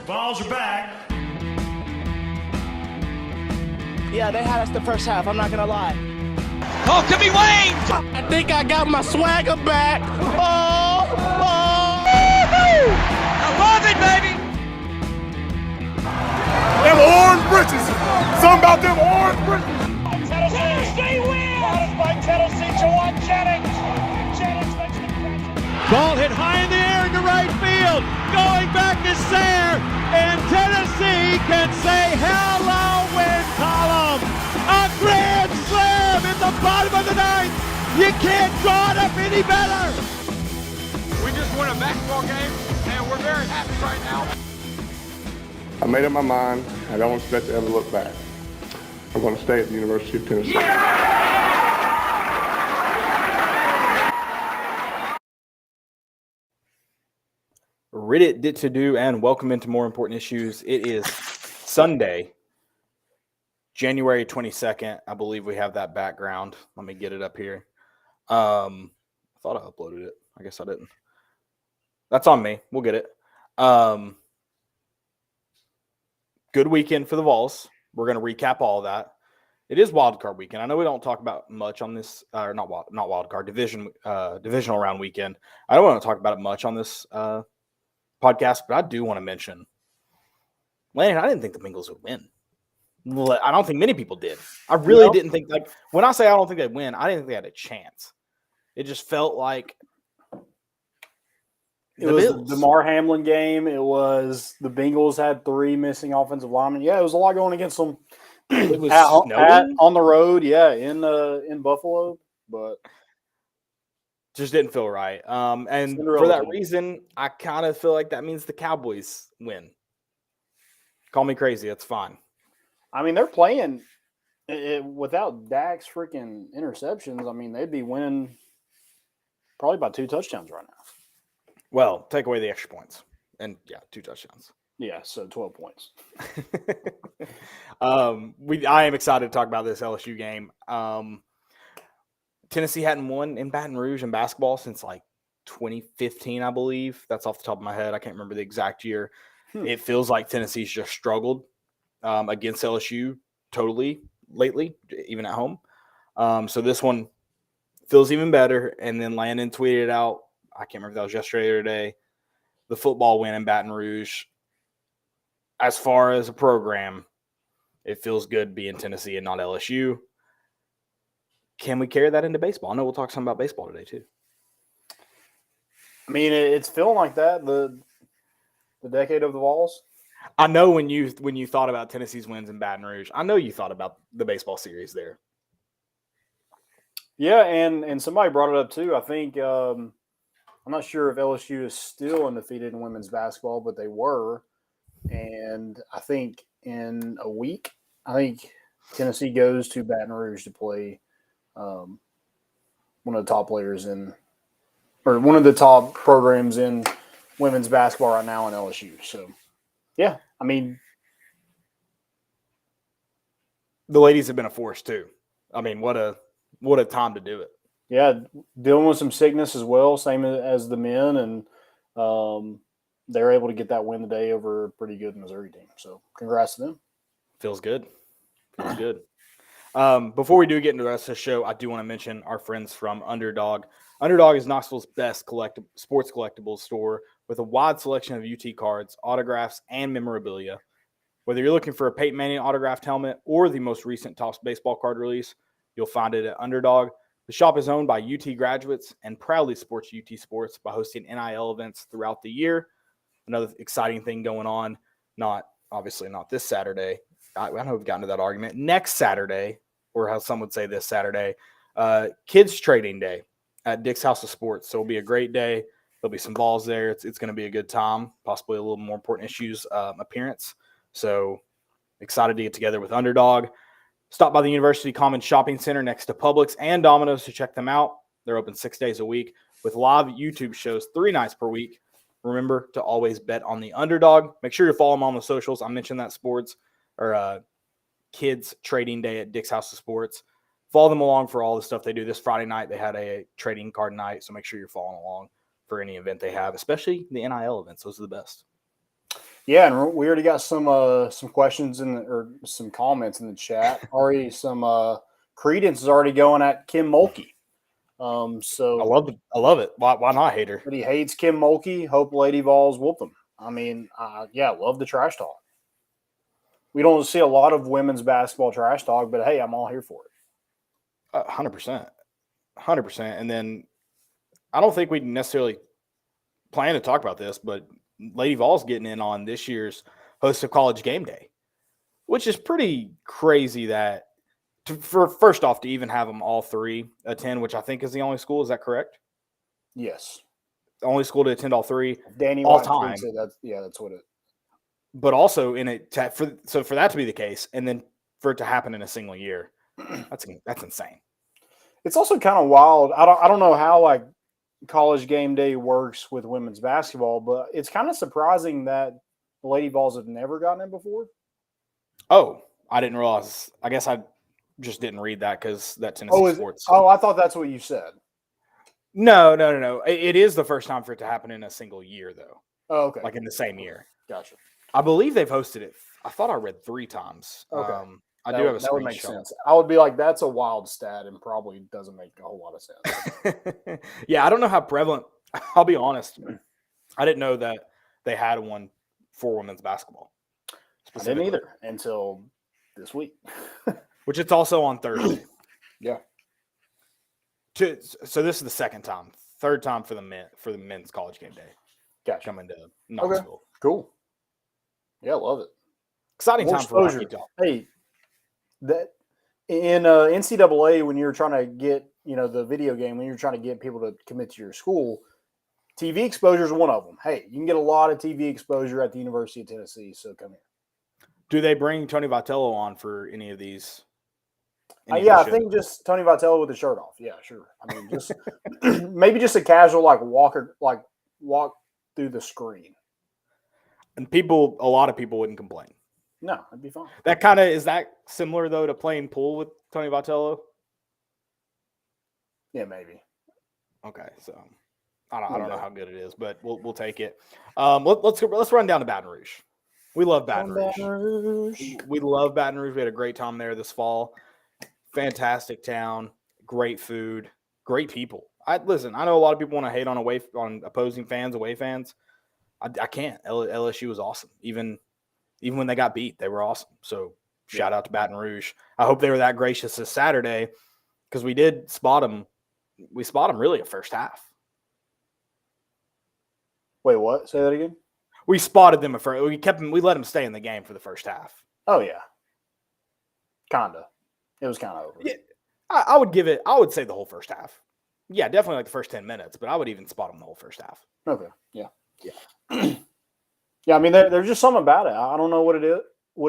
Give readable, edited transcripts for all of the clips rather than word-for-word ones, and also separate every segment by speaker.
Speaker 1: Vols are back.
Speaker 2: Yeah, they had us the first half, I'm not going to lie.
Speaker 3: Oh, could be Wayne!
Speaker 2: I think I got my swagger back. Oh!
Speaker 3: I love it, baby!
Speaker 4: Them orange britches. Something about them orange britches.
Speaker 3: Tennessee wins! Brought by Tennessee to one Jennings. Jennings makes the catch.
Speaker 5: Ball hit high in the air into right field. Going back to Sayre. And Tennessee can say hello, win column. A grand slam in the bottom of the ninth. You can't draw it up any better.
Speaker 4: We just won a basketball game, and we're very happy right now. I made up my mind. I don't expect to ever look back. I'm going to stay at the University of Tennessee.
Speaker 6: Reddit did to do, and welcome into More Important Issues. It is Sunday, January 22nd. I believe we have that background. Let me get it up here. I thought I uploaded it. I guess I didn't. That's on me. We'll get it. Good weekend for the Vols. We're going to recap all of that. It is wild card weekend. I know we don't talk about much on this, or not wild card, divisional round weekend. I don't want to talk about it much on this podcast, but I do want to mention, Landon, I didn't think the Bengals would win. Well, I don't think many people did. I really didn't think, like, when I say I don't think they'd win, I didn't think they had a chance. It just felt like
Speaker 7: it was the DeMar Hamlin game. It was the Bengals had 3 missing offensive linemen. Yeah, it was a lot going against them.
Speaker 6: It was
Speaker 7: on the road, in Buffalo, but
Speaker 6: just didn't feel right. And for that reason, I kind of feel like that means the Cowboys win. Call me crazy. That's fine.
Speaker 7: I mean, they're playing without Dak's freaking interceptions. I mean, they'd be winning probably by 2 touchdowns right now.
Speaker 6: Well, take away the extra points. And, 2 touchdowns.
Speaker 7: Yeah, so 12 points.
Speaker 6: I am excited to talk about this LSU game. Tennessee hadn't won in Baton Rouge in basketball since, 2015, I believe. That's off the top of my head. I can't remember the exact year. It feels like Tennessee's just struggled against LSU totally lately, even at home. So this one feels even better. And then Landon tweeted out, I can't remember if that was yesterday or today, the football win in Baton Rouge. As far as a program, it feels good being Tennessee and not LSU. Can we carry that into baseball? I know we'll talk some about baseball today too.
Speaker 7: I mean, it's feeling like that, the decade of the Vols.
Speaker 6: I know when you thought about Tennessee's wins in Baton Rouge, I know you thought about the baseball series there.
Speaker 7: Yeah, and somebody brought it up too. I think I'm not sure if LSU is still undefeated in women's basketball, but they were. And I think in a week, Tennessee goes to Baton Rouge to play one of the top players or one of the top programs in women's basketball right now in LSU. So, yeah, I mean,
Speaker 6: the ladies have been a force too. I mean, what a time to do it.
Speaker 7: Yeah, dealing with some sickness as well, same as the men, and they're able to get that win today over a pretty good Missouri team. So, congrats to them.
Speaker 6: Feels good. Feels good. Before we do get into the rest of the show, I do want to mention our friends from Underdog. Underdog is Knoxville's best sports collectibles store with a wide selection of UT cards, autographs, and memorabilia. Whether you're looking for a Peyton Manning autographed helmet or the most recent Topps baseball card release, you'll find it at Underdog. The shop is owned by UT graduates and proudly supports UT sports by hosting NIL events throughout the year. Another exciting thing going on, obviously not this Saturday. I know we've gotten to that argument. Next Saturday, or how some would say this Saturday, Kids Trading Day at Dick's House of Sports. So it'll be a great day. There'll be some balls there. It's going to be a good time, possibly a little more important issues appearance. So excited to get together with Underdog. Stop by the University Commons Shopping Center next to Publix and Domino's to check them out. They're open 6 days a week with live YouTube shows 3 nights per week. Remember to always bet on the Underdog. Make sure you follow them on the socials. I mentioned that sports or Kids Trading Day at Dick's House of Sports. Follow them along for all the stuff they do. This Friday night, they had a trading card night, so make sure you're following along for any event they have, especially the NIL events. Those are the best.
Speaker 7: Yeah, and we already got some questions or some comments in the chat. Already some credence is already going at Kim Mulkey. So
Speaker 6: I love it. Why not hate her?
Speaker 7: but he hates Kim Mulkey. Hope Lady Vols whoop them. I mean, yeah, love the trash talk. We don't see a lot of women's basketball trash talk, but hey, I'm all here for it.
Speaker 6: 100%. 100%. And then I don't think we necessarily plan to talk about this, but Lady Vols getting in on this year's host of College Game Day, which is pretty crazy that for first off to even have them all three attend, which I think is the only school. Is that correct?
Speaker 7: Yes.
Speaker 6: The only school to attend all three
Speaker 7: Danny
Speaker 6: all
Speaker 7: White
Speaker 6: time.
Speaker 7: tweets it. That's what it.
Speaker 6: But also in it for that to be the case, and then for it to happen in a single year, that's insane.
Speaker 7: It's also kind of wild. I don't know how like College Game Day works with women's basketball, but it's kind of surprising that the Lady Vols have never gotten it before.
Speaker 6: Oh, I didn't realize. I guess I just didn't read that because that Tennessee sports.
Speaker 7: I thought that's what you said.
Speaker 6: No. It is the first time for it to happen in a single year, though.
Speaker 7: Oh, okay.
Speaker 6: Like in the same year.
Speaker 7: Gotcha.
Speaker 6: I believe they've hosted it. I thought I read 3 times.
Speaker 7: Okay.
Speaker 6: I do have a
Speaker 7: that would make
Speaker 6: screenshot.
Speaker 7: sense. I would be like, that's a wild stat and probably doesn't make a whole lot of sense.
Speaker 6: Yeah, I don't know how prevalent. I'll be honest. I didn't know that they had one for women's basketball.
Speaker 7: I didn't either until this week.
Speaker 6: Which it's also on Thursday.
Speaker 7: Yeah.
Speaker 6: So this is the third time for the men's College Game Day.
Speaker 7: Gotcha.
Speaker 6: Coming to Knoxville.
Speaker 7: Okay. Cool. Yeah, love it.
Speaker 6: Exciting
Speaker 7: More
Speaker 6: time for
Speaker 7: exposure.
Speaker 6: Rocky Top.
Speaker 7: Hey, that in NCAA, when you're trying to get the video game, when you're trying to get people to commit to your school, TV exposure is one of them. Hey, you can get a lot of TV exposure at the University of Tennessee, so come here.
Speaker 6: Do they bring Tony Vitello on for any of these?
Speaker 7: Yeah, I think just Tony Vitello with his shirt off. Yeah, sure. I mean, just maybe just a casual walk through the screen.
Speaker 6: And a lot of people wouldn't complain.
Speaker 7: No, it'd be fine.
Speaker 6: Is that similar though to playing pool with Tony Vitello?
Speaker 7: Yeah, maybe.
Speaker 6: Okay, so I don't know how good it is, but we'll take it. Let's run down to Baton Rouge. We love Baton Rouge. We love Baton Rouge. We had a great time there this fall. Fantastic town, great food, great people. I know a lot of people want to hate on opposing fans, away fans. I can't. LSU was awesome. Even when they got beat, they were awesome. So shout out to Baton Rouge. I hope they were that gracious this Saturday because we did spot them. We spot them really at first half.
Speaker 7: Wait, what? Say that again.
Speaker 6: We spotted them at first. We let them stay in the game for the first half.
Speaker 7: Oh yeah, kinda. It was kind of over.
Speaker 6: Yeah, I would say the whole first half. Yeah, definitely like the first 10 minutes, but I would even spot them the whole first half.
Speaker 7: Okay. Yeah. Yeah. I mean, there's just something about it. I don't know what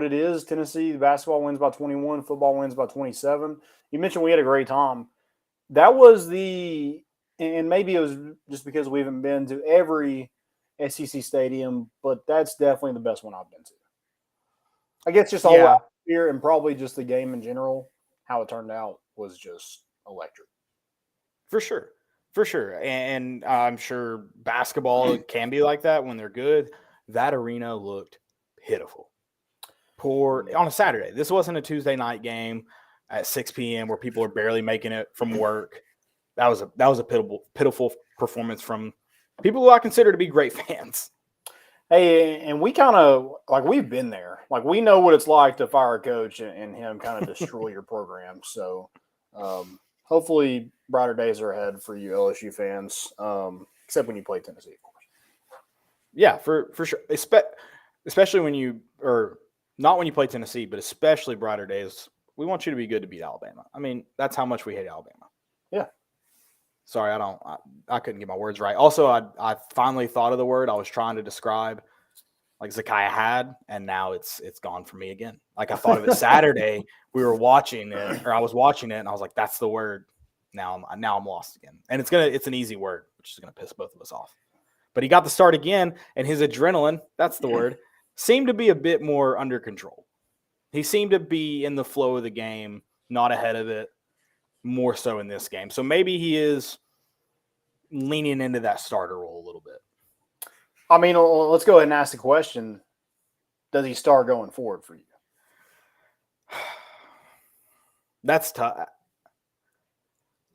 Speaker 7: it is. Tennessee basketball wins by 21. Football wins by 27. You mentioned we had a great time. That was and maybe it was just because we haven't been to every SEC stadium, but that's definitely the best one I've been to. I guess just all atmosphere and probably just the game in general, how it turned out was just electric. For sure.
Speaker 6: And I'm sure basketball can be like that when they're good. That arena looked pitiful. Poor on a Saturday. This wasn't a Tuesday night game at 6 p.m. where people are barely making it from work. That was a pitiful performance from people who I consider to be great fans.
Speaker 7: Hey, and we kind of we've been there. We know what it's like to fire a coach and him kind of destroy your program. So hopefully brighter days are ahead for you LSU fans, except when you play Tennessee, of course.
Speaker 6: Yeah, for sure. Especially not when you play Tennessee, but especially brighter days. We want you to be good to beat Alabama. I mean, that's how much we hate Alabama.
Speaker 7: Yeah.
Speaker 6: Sorry, I couldn't get my words right. Also, I finally thought of the word I was trying to describe, like Zakiah had, and now it's gone for me again. Like I thought of it Saturday. We were watching it, or I was watching it, and I was like, "That's the word." Now I'm lost again, and it's an easy word, which is gonna piss both of us off. But he got the start again, and his adrenaline, that's the word, seemed to be a bit more under control. He seemed to be in the flow of the game, not ahead of it, more so in this game. So maybe he is leaning into that starter role a little bit.
Speaker 7: I mean, let's go ahead and ask the question. does he start going forward for you?
Speaker 6: That's tough.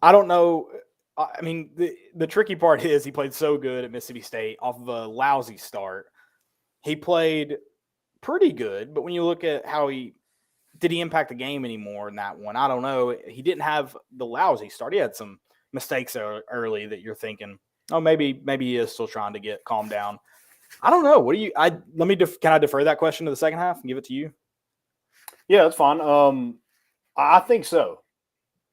Speaker 6: I don't know. I mean, the tricky part is he played so good at Mississippi State off of a lousy start. He played pretty good, but when you look at how did he impact the game anymore in that one? I don't know. He didn't have the lousy start. He had some mistakes early that you're thinking, oh, maybe he is still trying to get calmed down. I don't know. What do you? Can I defer that question to the second half and give it to you?
Speaker 7: Yeah, that's fine. I think so.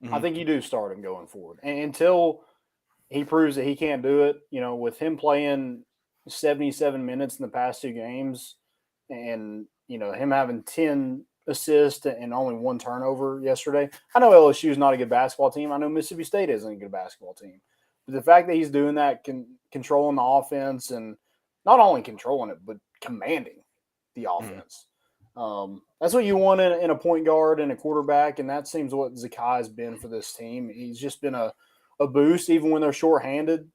Speaker 6: Mm-hmm.
Speaker 7: I think you do start him going forward. And until he proves that he can't do it, with him playing 77 minutes in the past 2 games and, him having 10 assists and only 1 turnover yesterday. I know LSU is not a good basketball team. I know Mississippi State isn't a good basketball team. But the fact that he's doing that, controlling the offense and not only controlling it, but commanding the offense. That's what you want in a point guard and a quarterback, and that seems what Zakai has been for this team. He's just been a boost, even when they're shorthanded.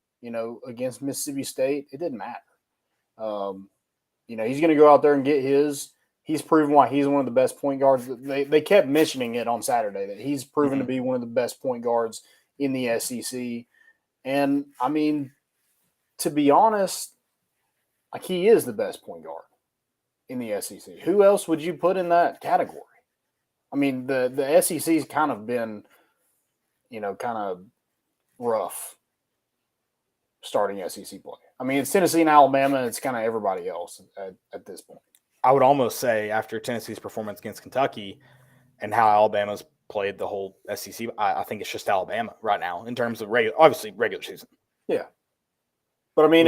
Speaker 7: Against Mississippi State, it didn't matter. He's going to go out there and get his. He's proven why he's one of the best point guards. They kept mentioning it on Saturday that he's proven to be one of the best point guards in the SEC. And, I mean, to be honest, like he is the best point guard in the SEC. Who else would you put in that category? I mean, the SEC's kind of been, kind of rough starting SEC play. I mean, it's Tennessee and Alabama, and it's kind of everybody else at this point.
Speaker 6: I would almost say after Tennessee's performance against Kentucky and how Alabama's played the whole SEC, I think it's just Alabama right now in terms of regular season.
Speaker 7: Yeah. But, I mean,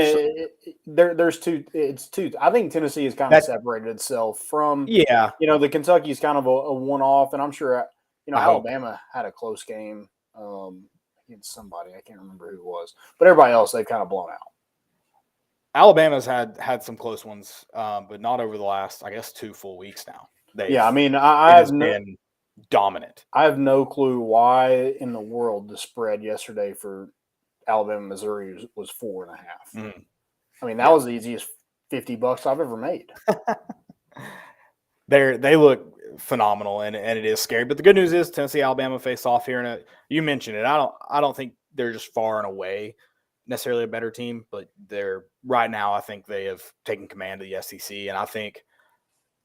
Speaker 7: there's two. It's two. I think Tennessee has kind of separated itself from, the Kentucky is kind of a one-off, and I'm sure, Alabama had a close game against somebody. I can't remember who it was. But everybody else, they've kind of blown out.
Speaker 6: Alabama's had some close ones, but not over the last, I guess, 2 full weeks now.
Speaker 7: I have
Speaker 6: been dominant.
Speaker 7: I have no clue why in the world the spread yesterday for Alabama, Missouri was 4.5.
Speaker 6: Mm-hmm.
Speaker 7: I mean, that was the easiest $50 I've ever made.
Speaker 6: They look phenomenal, and it is scary. But the good news is Tennessee, Alabama face off here, and you mentioned it. I don't think they're just far and away necessarily a better team, but they're right now. I think they have taken command of the SEC, and I think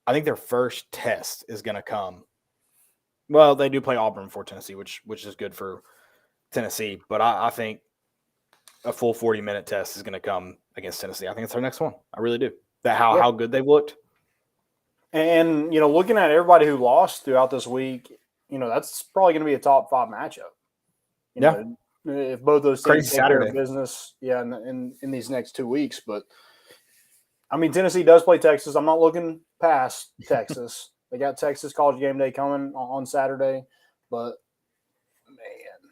Speaker 6: their first test is going to come. Well, they do play Auburn for Tennessee, which is good for Tennessee, but I think a full 40-minute test is going to come against Tennessee. I think it's our next one. I really do. How good they've looked.
Speaker 7: And, looking at everybody who lost throughout this week, that's probably going to be a top 5 matchup. If both those teams take care of business, in these next 2 weeks. But, I mean, Tennessee does play Texas. I'm not looking past Texas. They got Texas College Game Day coming on Saturday. But, man,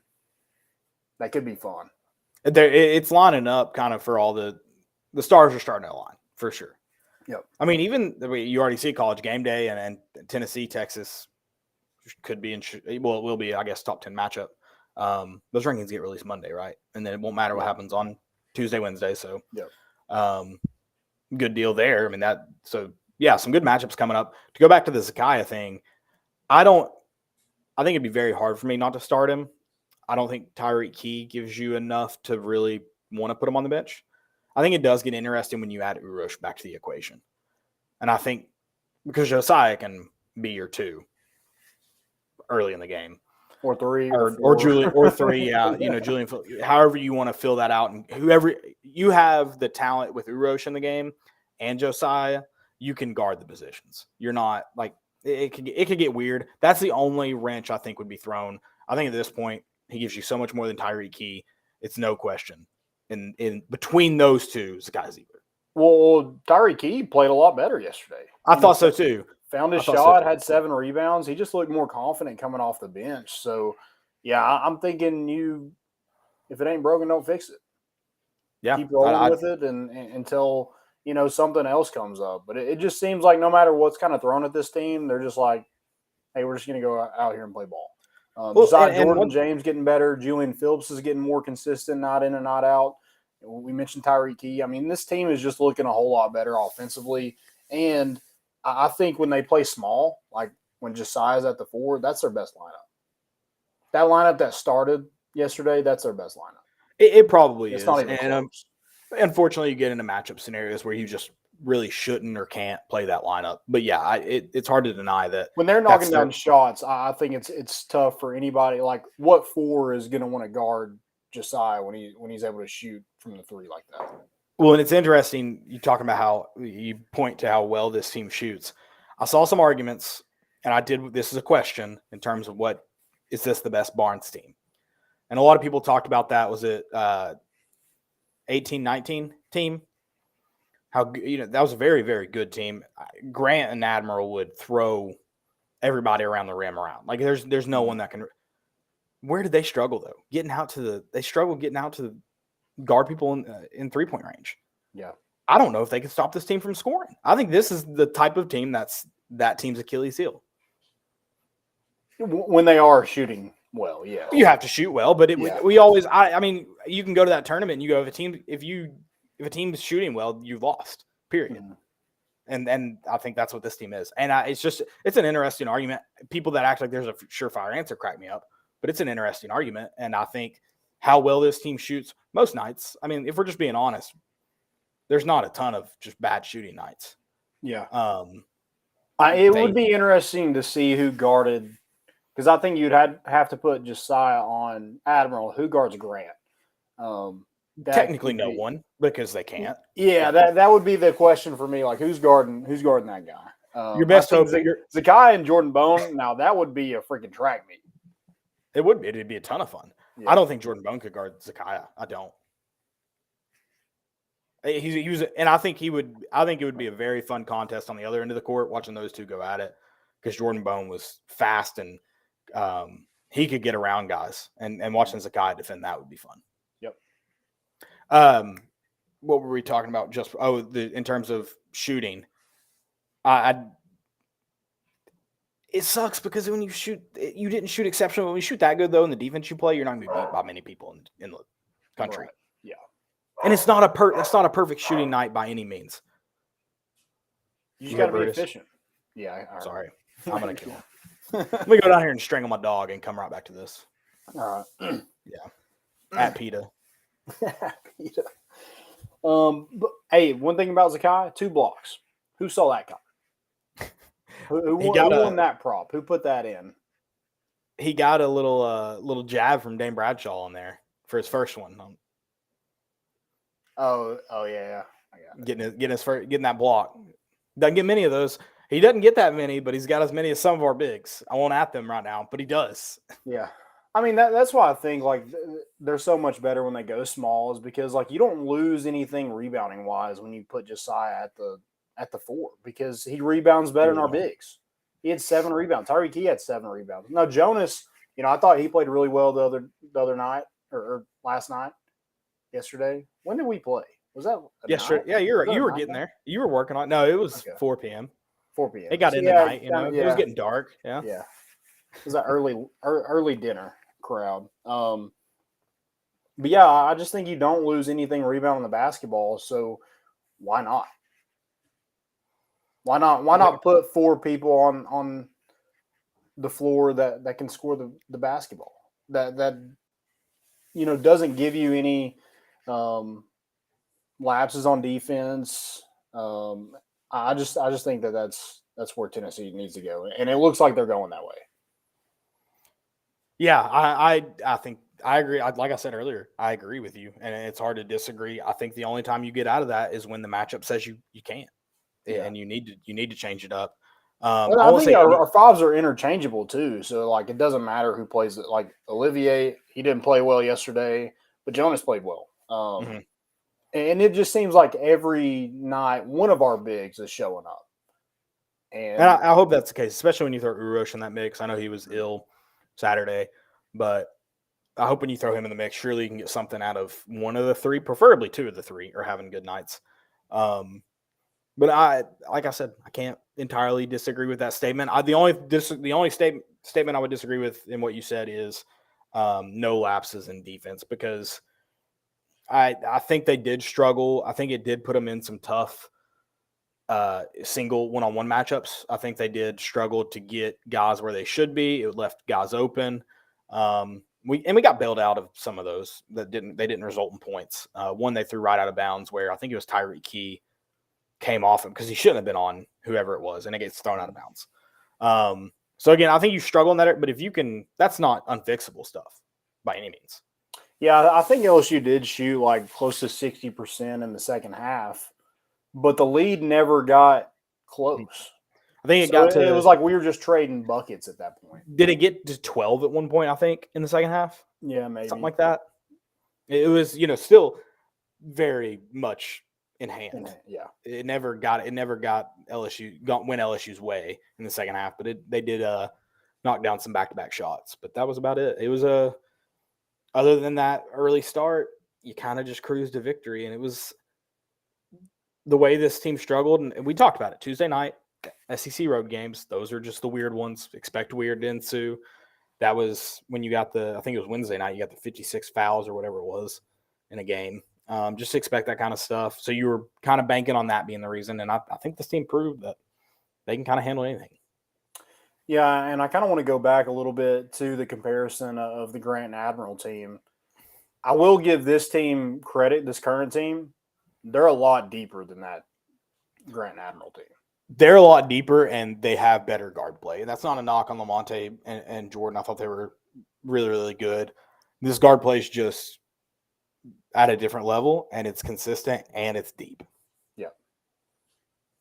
Speaker 7: that could be fun.
Speaker 6: It's lining up kind of for all the stars are starting to align, for sure.
Speaker 7: Yep.
Speaker 6: I mean, even you already see College Game Day and Tennessee, Texas could be it will be, I guess, top 10 matchup. Those rankings get released Monday, right? And then it won't matter what happens on Tuesday, Wednesday. So, good deal there. I mean, some good matchups coming up. To go back to the Zakia thing, I think it'd be very hard for me not to start him. I don't think Tyreek Key gives you enough to really want to put him on the bench. I think it does get interesting when you add Urosh back to the equation. And I think because Josiah can be your 2 early in the game.
Speaker 7: Or 3.
Speaker 6: Or Julian, or 3, Julian, however you want to fill that out. And whoever you have the talent with Urosh in the game and Josiah, you can guard the positions. You're not like it could get weird. That's the only wrench I think would be thrown. I think at this point, he gives you so much more than Tyreek Key. It's no question. In between those two, Zakai's either.
Speaker 7: Well, Tyreek Key played a lot better yesterday.
Speaker 6: I thought so too.
Speaker 7: Found his shot, had 7 rebounds. He just looked more confident coming off the bench. So, I'm thinking if it ain't broken, don't fix it.
Speaker 6: Yeah,
Speaker 7: keep rolling with it and until something else comes up. But it just seems like no matter what's kind of thrown at this team, they're just like, hey, we're just going to go out here and play ball. Jordan James getting better. Julian Phillips is getting more consistent, not in and not out. We mentioned Tyreek Key. I mean, this team is just looking a whole lot better offensively. And, I think when they play small, like when Josiah's at the 4, that's their best lineup. That lineup that started yesterday, that's their best lineup.
Speaker 6: It probably
Speaker 7: It's
Speaker 6: is.
Speaker 7: not even
Speaker 6: And
Speaker 7: close.
Speaker 6: unfortunately, you get into matchup scenarios where you just really shouldn't or can't play that lineup. But yeah, it's hard to deny that
Speaker 7: When they're knocking down shots, I think it's tough for anybody. Like, what 4 is going to want to guard Josiah when he's able to shoot from the 3 like that?
Speaker 6: Well, and it's interesting you talking about how you point to how well this team shoots. I saw some arguments, and this is a question in terms of what is this the best Barnes team? And a lot of people talked about that. Was it 18-19 team? How that was a very, very good team. Grant and Admiral would throw everybody around the rim around. Like there's no one that can. Where did they struggle though? They struggle getting out to guard people in 3-point range.
Speaker 7: Yeah.
Speaker 6: I don't know if they can stop this team from scoring. I think this is the type of team that team's Achilles heel.
Speaker 7: When they are shooting well, yeah.
Speaker 6: You have to shoot well, but we always I mean, you can go to that tournament and you go, if a team's shooting well, you've lost. Period. Mm-hmm. And I think that's what this team is. And it's an interesting argument. People that act like there's a surefire answer crack me up, but it's an interesting argument. And I think how well this team shoots most nights. I mean, if we're just being honest, there's not a ton of just bad shooting nights.
Speaker 7: Yeah. It would be interesting to see who guarded, because I think you'd have to put Josiah on Admiral. Who guards Grant?
Speaker 6: Technically, no one, because they can't.
Speaker 7: Yeah, that would be the question for me. Like, who's guarding that guy?
Speaker 6: Your best hope
Speaker 7: Zakai and Jordan Bone. Now that would be a freaking track meet.
Speaker 6: It would be. It'd be a ton of fun. Yeah. I don't think Jordan Bone could guard Zakiah. I don't. He was, and I think it would be a very fun contest on the other end of the court, watching those two go at it, because Jordan Bone was fast and he could get around guys, and watching Zakiah defend that would be fun. Yep. What were we talking about? In terms of shooting, it sucks because when you shoot, you didn't shoot exceptional. When you shoot that good, though, in the defense you play, you're not going to be beat by many people in the country.
Speaker 7: Right. Yeah.
Speaker 6: And it's not a perfect shooting night by any means.
Speaker 7: You just got to be efficient. Yeah.
Speaker 6: Sorry. I'm going to kill him. Let me go down here and strangle my dog and come right back to this.
Speaker 7: All right.
Speaker 6: Yeah. At PETA.
Speaker 7: PETA. But, hey, one thing about Zakai, 2 blocks. Who saw that guy? Who won that prop? Who put that in?
Speaker 6: He got a little jab from Dane Bradshaw on there for his first one.
Speaker 7: Oh yeah. I got it.
Speaker 6: Getting that block. Doesn't get many of those. He doesn't get that many, but he's got as many as some of our bigs. I won't at them right now, but he does.
Speaker 7: Yeah. I mean, that's why I think like they're so much better when they go small, is because like you don't lose anything rebounding wise when you put Josiah at the 4, because he rebounds better than our bigs. He had 7 rebounds. Tyreek Key had 7 rebounds. No, Jonas, I thought he played really well the other night or last night, yesterday. When did we play? Was that
Speaker 6: yesterday? Yeah, you were getting there. You were working on it. No, it was 4 p.m.
Speaker 7: 4 p.m.
Speaker 6: It got in the night. It was getting dark. Yeah.
Speaker 7: Yeah. It was that early dinner crowd. But yeah, I just think you don't lose anything rebounding the basketball. So why not? Why not put 4 people on the floor that can score the basketball? That doesn't give you any lapses on defense. I just think that's where Tennessee needs to go, and it looks like they're going that way.
Speaker 6: Yeah, I think I agree. Like I said earlier, I agree with you, and it's hard to disagree. I think the only time you get out of that is when the matchup says you can't, and you need to change it up.
Speaker 7: I think our 5s are interchangeable too, so like it doesn't matter who plays it. Like Olivier, he didn't play well yesterday, but Jonas played well. And it just seems like every night one of our bigs is showing up. And
Speaker 6: I hope that's the case, especially when you throw Urosh in that mix. I know he was ill Saturday, but I hope when you throw him in the mix, surely you can get something out of one of the 3, preferably 2 of the 3 are having good nights. But like I said, I can't entirely disagree with that statement. The only statement I would disagree with in what you said is no lapses in defense, because I think they did struggle. I think it did put them in some tough single one-on-one matchups. I think they did struggle to get guys where they should be. It left guys open. We got bailed out of some of those that didn't result in points. One they threw right out of bounds where I think it was Tyreek Key came off him because he shouldn't have been on whoever it was, and it gets thrown out of bounds. So again, I think you struggle in that, but if you can, that's not unfixable stuff by any means.
Speaker 7: Yeah, I think LSU did shoot like close to 60% in the second half, but the lead never got close.
Speaker 6: I think it
Speaker 7: was like we were just trading buckets at that point.
Speaker 6: Did it get to 12 at one point, I think, in the second half?
Speaker 7: Yeah, maybe.
Speaker 6: Something like that. It was, still very much in hand.
Speaker 7: Yeah.
Speaker 6: It never got went LSU's way in the second half, but they did knock down some back-to-back shots. But that was about it. It was other than that early start, you kind of just cruised to victory, and it was the way this team struggled, and we talked about it Tuesday night. SEC road games, those are just the weird ones. Expect weird to ensue. That was when you got I think it was Wednesday night, you got the 56 fouls or whatever it was in a game. Just expect that kind of stuff. So you were kind of banking on that being the reason, and I think this team proved that they can kind of handle anything.
Speaker 7: Yeah, and I kind of want to go back a little bit to the comparison of the Grant and Admiral team. I will give this team credit, this current team. They're a lot deeper than that Grant and Admiral team.
Speaker 6: They're a lot deeper, and they have better guard play. And that's not a knock on Lamonte and Jordan. I thought they were really, really good. This guard play is just at a different level, and it's consistent, and it's deep.
Speaker 7: Yeah.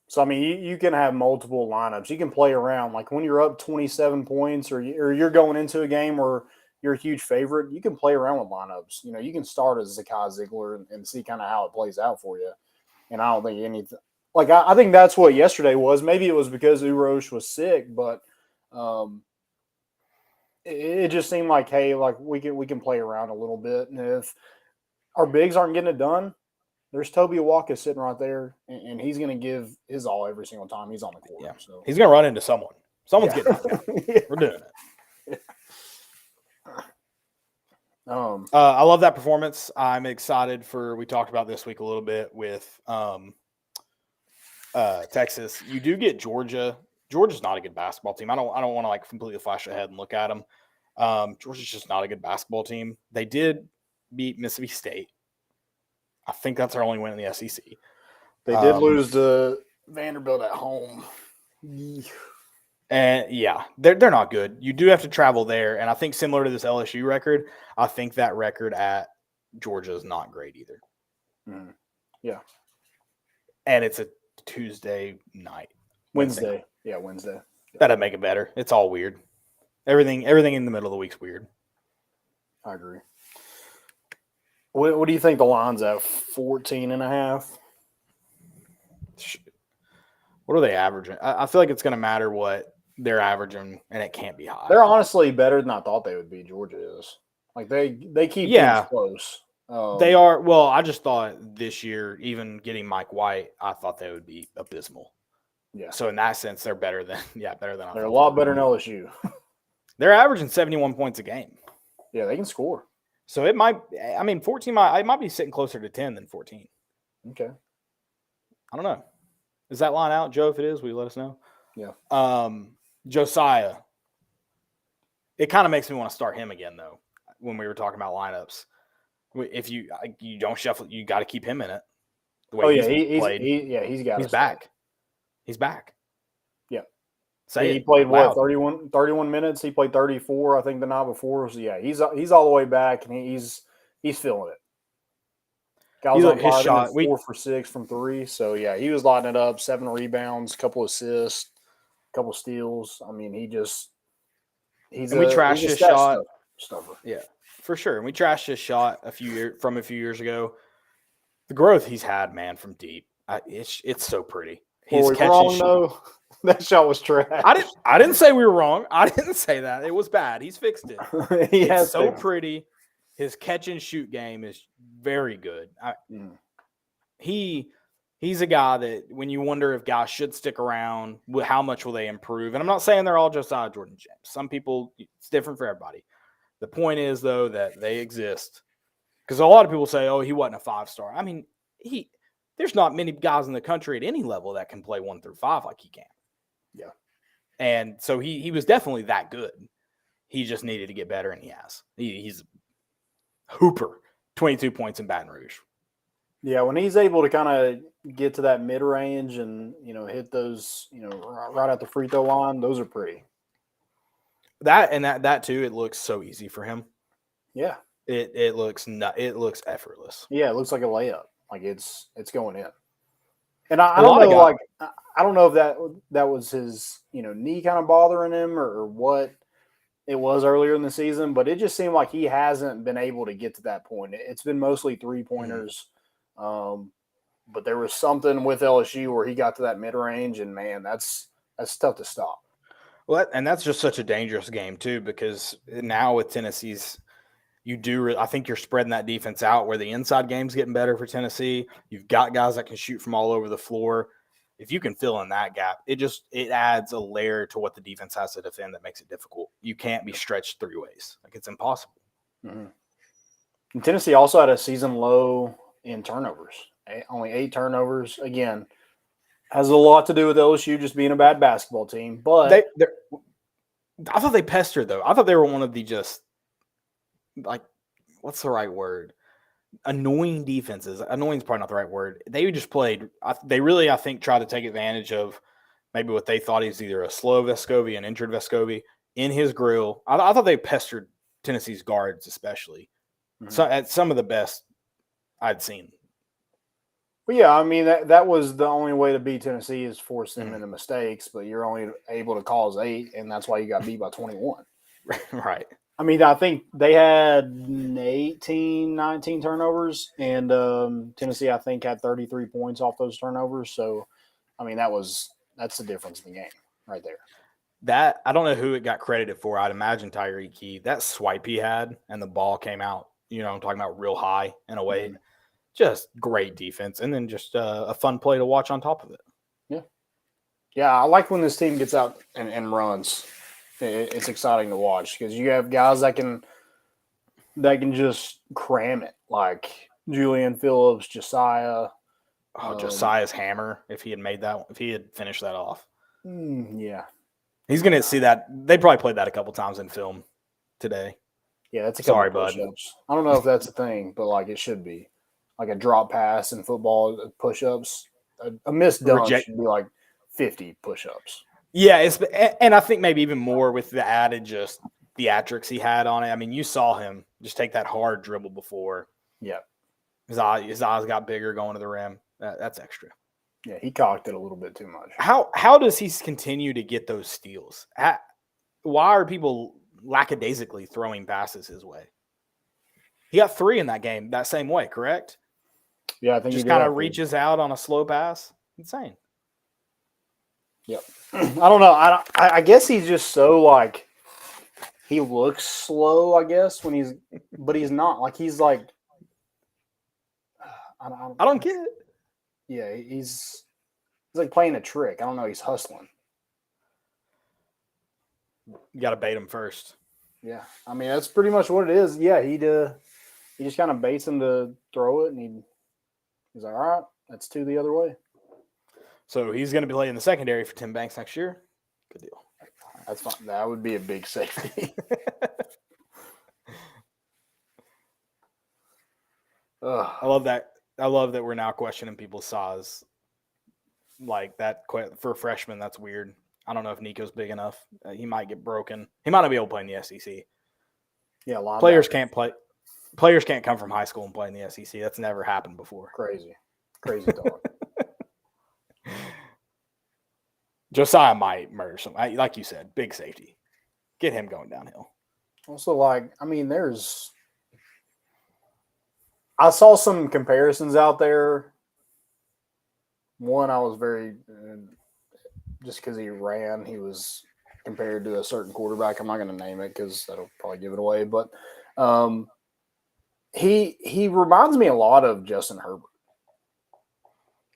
Speaker 7: So, I mean, you can have multiple lineups. You can play around. Like when you're up 27 points or you're going into a game where you're a huge favorite, you can play around with lineups. You can start as Zakai Ziegler and see kind of how it plays out for you. And I don't think anything – like, I think that's what yesterday was. Maybe it was because Urosh was sick, but it just seemed like, hey, like we can play around a little bit. And if our bigs aren't getting it done, there's Toby Awaka sitting right there, and he's going to give his all every single time he's on the court.
Speaker 6: Yeah.
Speaker 7: So
Speaker 6: he's going to run into someone. Someone's getting knocked out.
Speaker 7: Yeah.
Speaker 6: We're doing it.
Speaker 7: Yeah.
Speaker 6: I love that performance. I'm excited we talked about this week a little bit with Texas. You do get Georgia. Georgia's not a good basketball team. I don't want to like completely flash ahead and look at them. Georgia's just not a good basketball team. They did beat Mississippi State. I think that's our only win in the SEC.
Speaker 7: They did lose to Vanderbilt at home.
Speaker 6: And yeah, they're not good. You do have to travel there, and I think similar to this LSU record, I think that record at Georgia is not great either.
Speaker 7: Mm. Yeah,
Speaker 6: and it's a Tuesday night.
Speaker 7: Wednesday. Yeah, Wednesday.
Speaker 6: That'd make it better. It's all weird. Everything in the middle of the week's weird.
Speaker 7: I agree. What do you think the line's at? 14.5?
Speaker 6: What are they averaging? I feel like it's going to matter what they're averaging, and it can't be high.
Speaker 7: They're honestly better than I thought they would be. Georgia is. Like they keep things close.
Speaker 6: They are. Well, I just thought this year, even getting Mike White, I thought they would be abysmal.
Speaker 7: Yeah.
Speaker 6: So in that sense, they're better than
Speaker 7: They're a lot better than LSU.
Speaker 6: They're averaging 71 points a game.
Speaker 7: Yeah, they can score.
Speaker 6: So it might. I mean, 14. It might be sitting closer to 10 than 14.
Speaker 7: Okay.
Speaker 6: I don't know. Is that line out, Joe? If it is, will you let us know?
Speaker 7: Yeah.
Speaker 6: Josiah. It kind of makes me want to start him again, though. When we were talking about lineups, if you don't shuffle, you got to keep him in it. The way
Speaker 7: he's
Speaker 6: back. He's back.
Speaker 7: Yeah.
Speaker 6: Say
Speaker 7: he played 31 minutes. He played 34, I think, the night before. So yeah, he's all the way back, and he's feeling it. Guy was on
Speaker 6: his shot
Speaker 7: 4 for 6 from 3. So yeah, he was lighting it up. 7 rebounds, couple assists, couple steals. I mean, we
Speaker 6: trashed his shot.
Speaker 7: Stuffer.
Speaker 6: Yeah, for sure. And we trashed his shot a few years ago. The growth he's had, man, from deep, it's so pretty.
Speaker 7: He's wrong though. That shot was trash.
Speaker 6: I didn't say we were wrong. I didn't say that. It was bad. He's fixed it. It's so pretty. His catch and shoot game is very good. He's a guy that when you wonder if guys should stick around, how much will they improve? And I'm not saying they're all Josiah Jordan James. Some people, it's different for everybody. The point is, though, that they exist. Because a lot of people say, oh, he wasn't a 5-star. I mean, there's not many guys in the country at any level that can play 1 through 5 like he can.
Speaker 7: Yeah.
Speaker 6: And so he was definitely that good. He just needed to get better, and he has. He's a hooper, 22 points in Baton Rouge.
Speaker 7: Yeah, when he's able to kind of get to that mid-range and, hit those, right at the free throw line, those are pretty.
Speaker 6: That too, it looks so easy for him.
Speaker 7: Yeah.
Speaker 6: It looks effortless.
Speaker 7: Yeah, it looks like a layup. Like it's going in. And I don't know, I don't know if that was his, knee kind of bothering him or what it was earlier in the season, but it just seemed like he hasn't been able to get to that point. It's been mostly 3-pointers. But there was something with LSU where he got to that mid-range, and man, that's tough to stop.
Speaker 6: Well, and that's just such a dangerous game too, because now with Tennessee's, I think you're spreading that defense out where the inside game's getting better for Tennessee. You've got guys that can shoot from all over the floor. If you can fill in that gap, it adds a layer to what the defense has to defend that makes it difficult. You can't be stretched 3 ways. Like, it's impossible.
Speaker 7: Mm-hmm. And Tennessee also had a season low in turnovers. Only 8 turnovers. Again, has a lot to do with LSU just being a bad basketball team. But
Speaker 6: I thought they pestered, though. I thought they were one of the just, like, what's the right word? Annoying defenses. Annoying is probably not the right word. They just played. They really, I think, tried to take advantage of maybe what they thought is either a slow Vescovi, an injured Vescovi, in his grill. I thought they pestered Tennessee's guards, especially. Mm-hmm. So at some of the best I'd seen.
Speaker 7: Well, yeah, I mean, that was the only way to beat Tennessee is force them into mistakes, but you're only able to cause 8, and that's why you got beat by 21.
Speaker 6: Right.
Speaker 7: I mean, I think they had 18, 19 turnovers, and Tennessee, I think, had 33 points off those turnovers. So, I mean, that's the difference in the game right there.
Speaker 6: That, I don't know who it got credited for. I'd imagine Tyreek Key. That swipe he had, and the ball came out, I'm talking about real high in a way. Mm-hmm. Just great defense, and then just a fun play to watch on top of it.
Speaker 7: Yeah. Yeah, I like when this team gets out and runs. It's exciting to watch because you have guys that can just cram it, like Julian Phillips, Josiah.
Speaker 6: Josiah's hammer, if he had finished that off.
Speaker 7: Yeah.
Speaker 6: He's going to see that. They probably played that a couple times in film today.
Speaker 7: Yeah, that's a couple push-ups. I don't know if that's a thing, but like it should be. Like a drop pass in football, push-ups. A missed dunk should be like 50 push-ups.
Speaker 6: Yeah, and I think maybe even more with the added just theatrics he had on it. I mean, you saw him just take that hard dribble before.
Speaker 7: Yeah.
Speaker 6: His eyes got bigger going to the rim. That's extra.
Speaker 7: Yeah, he cocked it a little bit too much.
Speaker 6: How does he continue to get those steals? Why are people lackadaisically throwing passes his way? He got 3 in that game that same way, correct?
Speaker 7: Yeah, I think
Speaker 6: just kind of reaches out on a slow pass. Insane.
Speaker 7: Yep. I don't know. I guess he's just so like he looks slow. I guess but he's not. Like he's like
Speaker 6: I don't get it.
Speaker 7: Yeah, he's like playing a trick. I don't know. He's hustling.
Speaker 6: You got to bait him first.
Speaker 7: Yeah, I mean that's pretty much what it is. Yeah, he just kind of baits him to throw it, and he's like, all right, that's 2 the other way.
Speaker 6: So he's going to be playing the secondary for Tim Banks next year. Good deal.
Speaker 7: That's fine. That would be a big safety.
Speaker 6: I love that. I love that we're now questioning people's size. Like that for a freshman, that's weird. I don't know if Nico's big enough. He might get broken. He might not be able to play in the SEC.
Speaker 7: Yeah,
Speaker 6: players can't play. Players can't come from high school and play in the SEC. That's never happened before.
Speaker 7: Crazy dog.
Speaker 6: Josiah might murder some. Like you said, big safety. Get him going downhill.
Speaker 7: Also, I saw some comparisons out there. One, I was very, just because he ran, he was compared to a certain quarterback. I'm not going to name it because that'll probably give it away. But he reminds me a lot of Justin Herbert.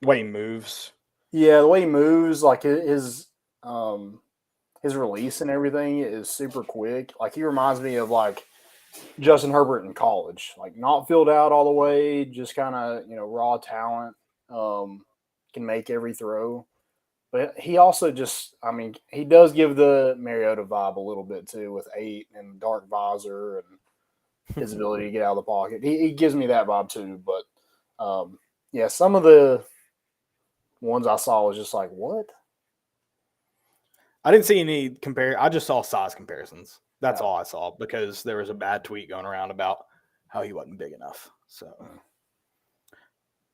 Speaker 6: The way he moves.
Speaker 7: Yeah, the way he moves, like his release and everything is super quick. Like he reminds me of like Justin Herbert in college, like not filled out all the way, just kind of raw talent. can make every throw. But he also just, I mean, he does give the Mariota vibe a little bit too with 8 and dark visor and his ability to get out of the pocket. He gives me that vibe too. But yeah, some of the ones I saw was just like, what?
Speaker 6: I didn't see any I just saw size comparisons. That's all I saw because there was a bad tweet going around about how he wasn't big enough. So,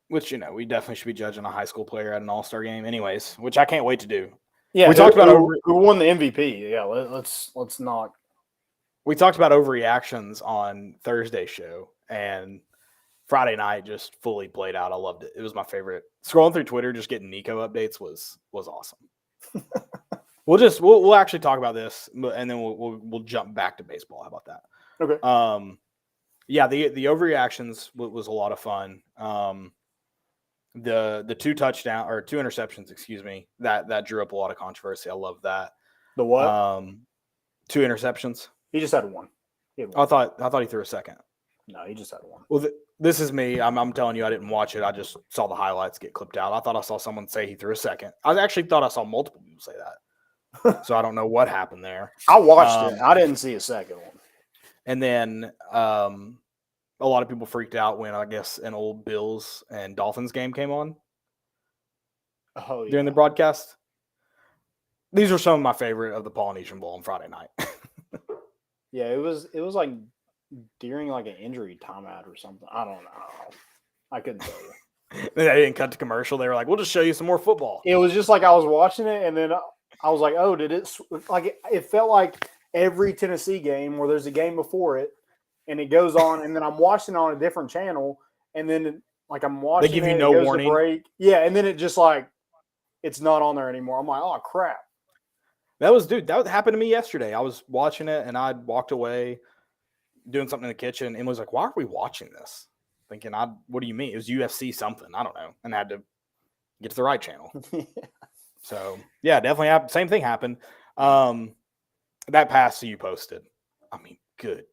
Speaker 6: which, we definitely should be judging a high school player at an all-star game anyways, which I can't wait to do.
Speaker 7: Yeah,
Speaker 6: we talked about
Speaker 7: who won the MVP. Yeah, let's not.
Speaker 6: We talked about overreactions on Thursday's show, and Friday night just fully played out. I loved it. It was my favorite. Scrolling through Twitter, just getting Nico updates was awesome. We'll actually talk about this, and then we'll jump back to baseball. How about that?
Speaker 7: Okay.
Speaker 6: Yeah, the overreactions was a lot of fun. The 2 interceptions, excuse me, that drew up a lot of controversy. I love that.
Speaker 7: The what?
Speaker 6: 2 interceptions.
Speaker 7: He just had one.
Speaker 6: I thought he threw a second.
Speaker 7: No, he just had one.
Speaker 6: Well, this is me. I'm telling you, I didn't watch it. I just saw the highlights get clipped out. I thought I saw someone say he threw a second. I actually thought I saw multiple people say that. So I don't know what happened there.
Speaker 7: I watched it. I didn't see a second one.
Speaker 6: And then a lot of people freaked out when, I guess, an old Bills and Dolphins game came on during the broadcast. These were some of my favorite of the Polynesian Bowl on Friday night.
Speaker 7: Yeah, it was like during like an injury timeout or something. I don't know. I couldn't tell you.
Speaker 6: They didn't cut to commercial. They were like, we'll just show you some more football.
Speaker 7: It was just like I was watching it, and then I was like, oh, did it – like it felt like every Tennessee game where there's a game before it, and it goes on, and then I'm watching it on a different channel, and then like I'm watching
Speaker 6: they give
Speaker 7: it,
Speaker 6: you no
Speaker 7: it goes
Speaker 6: warning.
Speaker 7: to break. Yeah, and then it just like it's not on there anymore. I'm like, oh, crap.
Speaker 6: That happened to me yesterday. I was watching it, and I walked away doing something in the kitchen, and was like, why are we watching this? Thinking, what do you mean? It was UFC something. I don't know. And I had to get to the right channel. So, yeah, definitely happened. Same thing happened. That pass that you posted, I mean, good.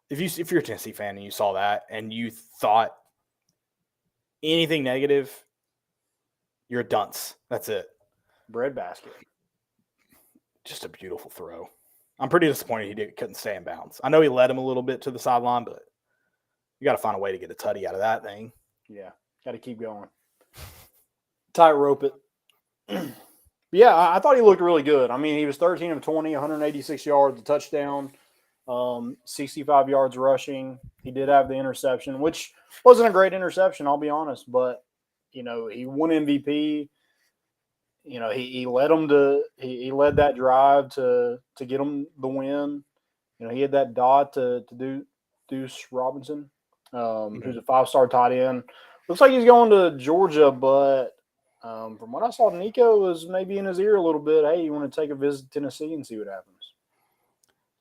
Speaker 6: If you're a Tennessee fan and you saw that and you thought anything negative, you're a dunce. That's it.
Speaker 7: Breadbasket.
Speaker 6: Just a beautiful throw. I'm pretty disappointed he couldn't stay in bounds. I know he led him a little bit to the sideline, but you got to find a way to get a tutty out of that thing.
Speaker 7: Yeah, got to keep going. Tightrope it. Yeah, I thought he looked really good. I mean, he was 13 of 20, 186 yards, a touchdown, 65 yards rushing. He did have the interception, which wasn't a great interception, I'll be honest. But, he won MVP. He led them he led that drive to get them the win. He had that dot to Deuce Robinson, who's a 5-star tight end. Looks like he's going to Georgia, but from what I saw, Nico was maybe in his ear a little bit. Hey, you want to take a visit to Tennessee and see what happens?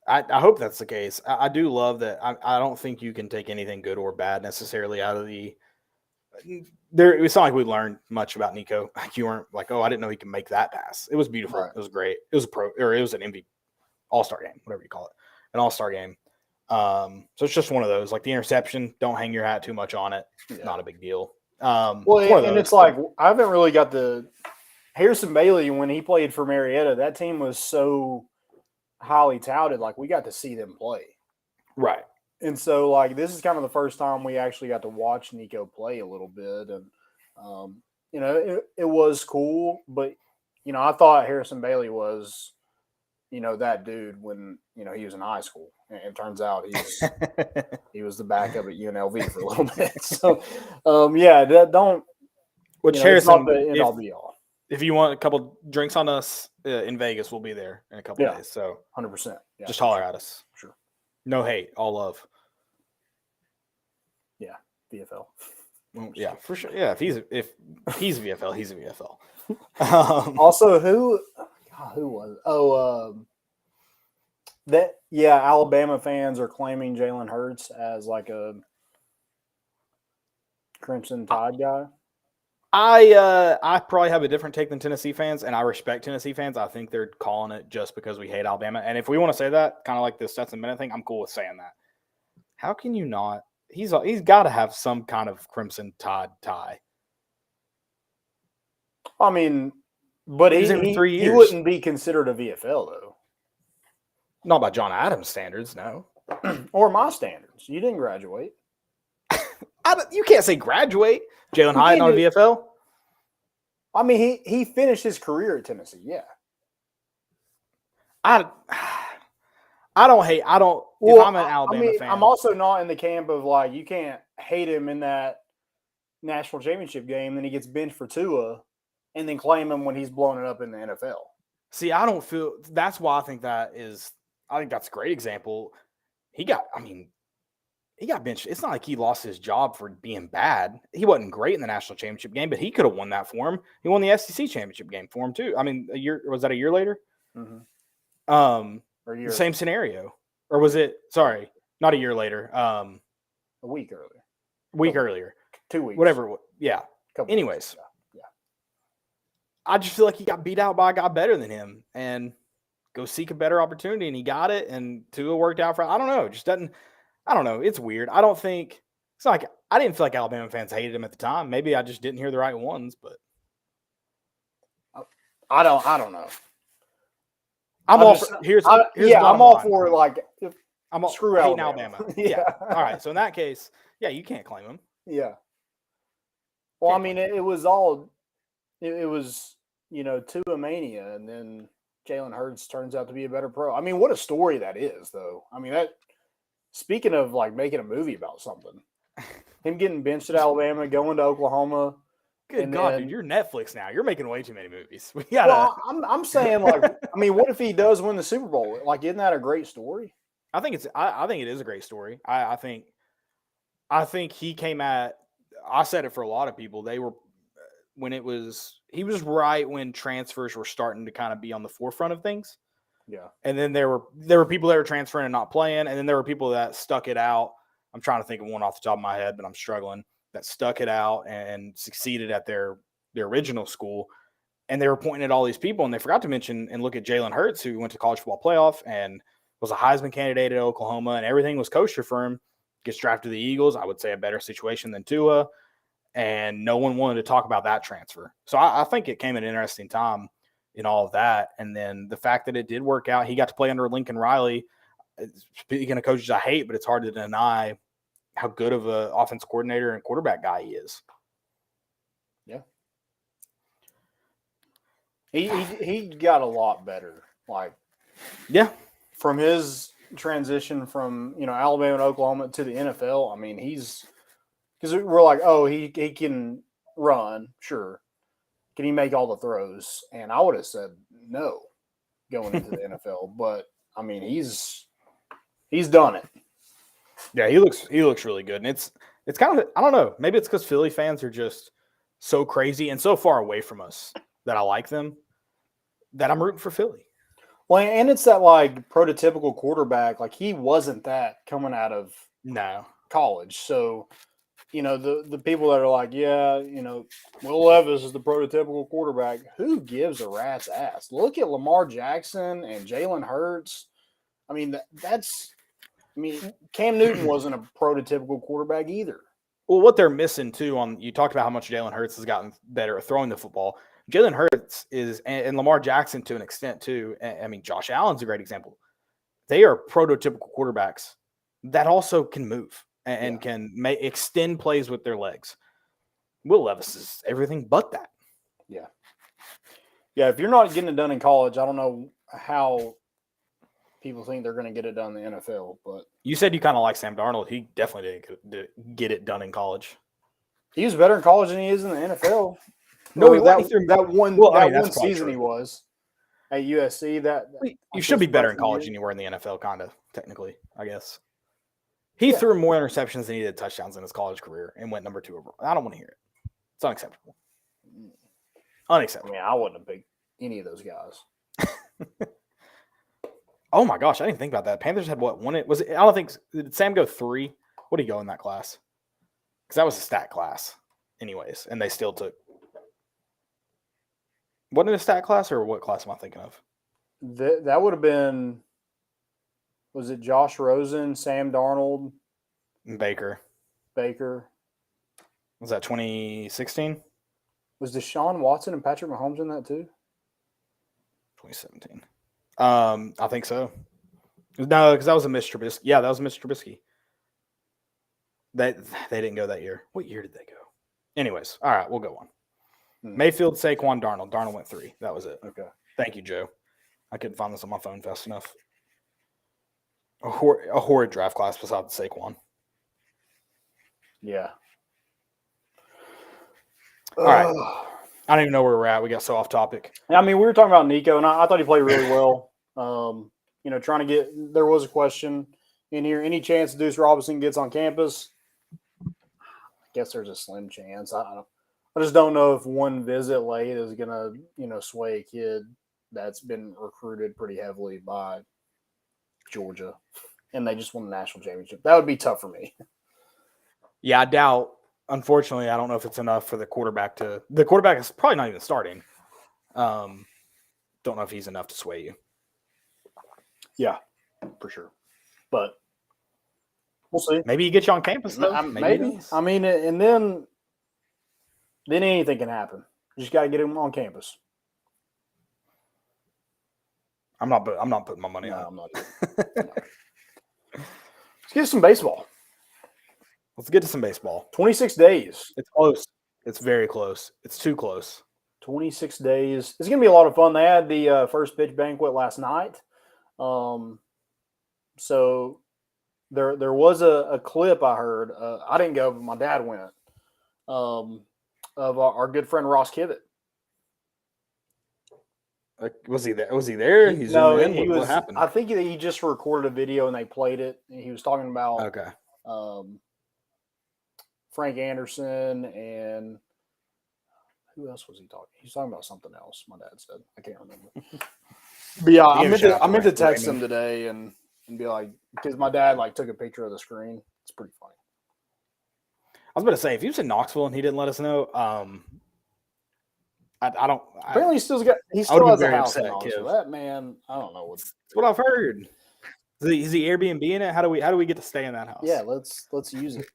Speaker 6: I hope that's the case. I do love that. I don't think you can take anything good or bad necessarily out of it's not like we learned much about Nico. Like you weren't like, oh, I didn't know he could make that pass. It was beautiful. Right. It was great. It was it was an MVP all-star game, whatever you call it, an all-star game. So it's just one of those. Like the interception, don't hang your hat too much on it. Yeah. Not a big deal.
Speaker 7: And it's like I haven't really got the Harrison Bailey when he played for Marietta. That team was so highly touted. Like we got to see them play,
Speaker 6: right?
Speaker 7: And so like this is kind of the first time we actually got to watch Nico play a little bit, and it was cool. But I thought Harrison Bailey was that dude when he was in high school. And it turns out he was the backup at UNLV for a little bit. So,
Speaker 6: Which Harrison,
Speaker 7: it's not the end all be all.
Speaker 6: If you want a couple drinks on us in Vegas, we'll be there in a couple days. So
Speaker 7: 100%. Yeah.
Speaker 6: Just holler at us.
Speaker 7: Sure.
Speaker 6: No hate, all love.
Speaker 7: Yeah, VFL.
Speaker 6: Well, yeah, for sure. Yeah, if he's VFL, he's a VFL.
Speaker 7: Also, who was it? Alabama fans are claiming Jalen Hurts as like a Crimson Tide guy.
Speaker 6: I probably have a different take than Tennessee fans, and I respect Tennessee fans. I think they're calling it just because we hate Alabama. And if we want to say that, kind of like the Stetson Bennett thing, I'm cool with saying that. How can you not? He's got to have some kind of Crimson Tide tie.
Speaker 7: I mean, but
Speaker 6: He was in for 3
Speaker 7: he
Speaker 6: years.
Speaker 7: wouldn't be considered a VFL though,
Speaker 6: Not by John Adams standards, no.
Speaker 7: or my standards. You didn't graduate.
Speaker 6: You can't say graduate. Jalen
Speaker 7: You
Speaker 6: Hyatt
Speaker 7: can't
Speaker 6: on a
Speaker 7: do-
Speaker 6: VFL.
Speaker 7: I mean, he finished his career at Tennessee. Yeah.
Speaker 6: I don't hate. I don't.
Speaker 7: Well,
Speaker 6: if I'm an Alabama fan,
Speaker 7: I'm also not in the camp of like you can't hate him in that national championship game, then he gets benched for Tua, and then claim him when he's blowing it up in the NFL.
Speaker 6: see, I don't feel. That's why I think that's a great example. He got benched. It's not like he lost his job for being bad. He wasn't great in the national championship game, but he could have won that for him. He won the SEC championship game for him too. I mean, was that a year later?
Speaker 7: Mm-hmm.
Speaker 6: The same scenario, or was it? Sorry, not a year later.
Speaker 7: A week earlier.
Speaker 6: Earlier,
Speaker 7: 2 weeks,
Speaker 6: whatever. Yeah.
Speaker 7: Couple
Speaker 6: Anyways,
Speaker 7: weeks. Yeah.
Speaker 6: I just feel like he got beat out by a guy better than him, and go seek a better opportunity, and he got it, and Tua worked out for. I don't know. It just doesn't. I don't know. It's weird. I don't think it's not like I didn't feel like Alabama fans hated him at the time. Maybe I just didn't hear the right ones, but
Speaker 7: I don't know.
Speaker 6: I'm all for, here's the
Speaker 7: I'm all
Speaker 6: line.
Speaker 7: for like
Speaker 6: I'm all
Speaker 7: screw
Speaker 6: hating
Speaker 7: Alabama.
Speaker 6: Alabama.
Speaker 7: Yeah.
Speaker 6: Yeah. All right. So in that case, yeah, you can't claim him.
Speaker 7: Yeah. Well, I mean, it was all it was Tua mania, and then Jalen Hurts turns out to be a better pro. I mean, what a story that is, though. I mean, that speaking of like making a movie about something, him getting benched at Alabama, going to Oklahoma.
Speaker 6: Good God, dude, you're Netflix now. You're making way too many movies. We gotta.
Speaker 7: Well, I'm saying like, I mean, what if he does win the Super Bowl? Like, isn't that a great story?
Speaker 6: I think it is a great story. I think he came at. I said it for a lot of people. They were he was right when transfers were starting to kind of be on the forefront of things.
Speaker 7: Yeah.
Speaker 6: And then there were people that were transferring and not playing, and then there were people that stuck it out. I'm trying to think of one off the top of my head, but I'm struggling. That stuck it out and succeeded at their original school. And they were pointing at all these people, and they forgot to mention and look at Jalen Hurts, who went to college football playoff and was a Heisman candidate at Oklahoma, and everything was kosher for him. Gets drafted to the Eagles. I would say a better situation than Tua, and no one wanted to talk about that transfer. So I think it came at an interesting time in all of that. And then the fact that it did work out, he got to play under Lincoln Riley. Speaking of coaches I hate, but it's hard to deny how good of an offense coordinator and quarterback guy he is.
Speaker 7: Yeah. He got a lot better. Like,
Speaker 6: yeah,
Speaker 7: from his transition from, Alabama and Oklahoma to the NFL. I mean, because we're like, oh, he can run. Sure. Can he make all the throws? And I would have said no going into the NFL, but I mean, he's done it.
Speaker 6: Yeah, he looks really good, and it's kind of, I don't know, maybe it's because Philly fans are just so crazy and so far away from us that I like them that I'm rooting for Philly.
Speaker 7: Well, and it's that like prototypical quarterback. Like, he wasn't that coming out of college, so the people that are like, yeah, Will Levis is the prototypical quarterback. Who gives a rat's ass? Look at Lamar Jackson and Jalen Hurts. I mean, Cam Newton wasn't a prototypical quarterback either.
Speaker 6: Well, what they're missing too, you talked about how much Jalen Hurts has gotten better at throwing the football. Jalen Hurts and Lamar Jackson to an extent too. I mean, Josh Allen's a great example. They are prototypical quarterbacks that also can move and can extend plays with their legs. Will Levis is everything but that.
Speaker 7: Yeah. Yeah, if you're not getting it done in college, I don't know how people think they're going to get it done in the NFL. But
Speaker 6: you said you kind of like Sam Darnold. He definitely didn't get it done in college.
Speaker 7: He was better in college than he is in the NFL.
Speaker 6: No,
Speaker 7: that one season
Speaker 6: true.
Speaker 7: He was at USC.
Speaker 6: You should be better in college than you were in the NFL, kind of, technically, I guess. He threw more interceptions than he did touchdowns in his college career and went number 2 overall. I don't want to hear it. It's unacceptable. Unacceptable.
Speaker 7: I mean, I wouldn't have picked any of those guys.
Speaker 6: Oh my gosh, I didn't think about that. Panthers had what? Was it? I don't think. Did Sam go 3? What did he go in that class? Because that was a stat class, anyways, and they still took. Wasn't it a stat class, or what class am I thinking of?
Speaker 7: That would have been. Was it Josh Rosen, Sam Darnold,
Speaker 6: and Baker?
Speaker 7: Was
Speaker 6: that 2016?
Speaker 7: Was Deshaun Watson and Patrick Mahomes in that too?
Speaker 6: 2017. I think so. No, because that was a Mr. Trubisky. Yeah, that was Mr. Trubisky. They didn't go that year. What year did they go? Anyways, all right, we'll go on. Mayfield, Saquon, Darnold. Darnold went 3. That was it.
Speaker 7: Okay.
Speaker 6: Thank you, Joe. I couldn't find this on my phone fast enough. A horrid draft class besides Saquon.
Speaker 7: Yeah.
Speaker 6: All right. I don't even know where we're at. We got so off topic.
Speaker 7: I mean, we were talking about Nico, and I thought he played really well. Trying to get – there was a question in here. Any chance Deuce Robinson gets on campus? I guess there's a slim chance. I just don't know if one visit late is going to, sway a kid that's been recruited pretty heavily by Georgia, and they just won the national championship. That would be tough for me.
Speaker 6: Yeah, I doubt. Unfortunately, I don't know if it's enough for the quarterback to – the quarterback is probably not even starting. Don't know if he's enough to sway you.
Speaker 7: Yeah, for sure. But we'll see.
Speaker 6: Maybe you get you on campus, though.
Speaker 7: Maybe. I mean, and then anything can happen. You just got to get him on campus.
Speaker 6: I'm not putting my money on it.
Speaker 7: I'm not. Let's get some baseball.
Speaker 6: Let's get to some baseball.
Speaker 7: 26 days.
Speaker 6: It's close. It's very close. It's too close.
Speaker 7: 26 days. It's going to be a lot of fun. They had the first pitch banquet last night. So there was a clip I heard. I didn't go, but my dad went. Of our good friend Ross Kivett.
Speaker 6: Was he there? Was he there?
Speaker 7: He was. What happened? I think he just recorded a video and they played it. And he was talking about Frank Anderson and who else was he talking? He was talking about something else. My dad said, I can't remember. But yeah, I meant to text him today and be like, because my dad took a picture of the screen. It's pretty funny.
Speaker 6: I was about to say, if he was in Knoxville and he didn't let us know, I don't.
Speaker 7: Apparently, he still has a house in Knoxville. That man, I don't know
Speaker 6: that's what I've heard. Is he Airbnb in it? How do we get to stay in that house?
Speaker 7: Yeah, let's use it.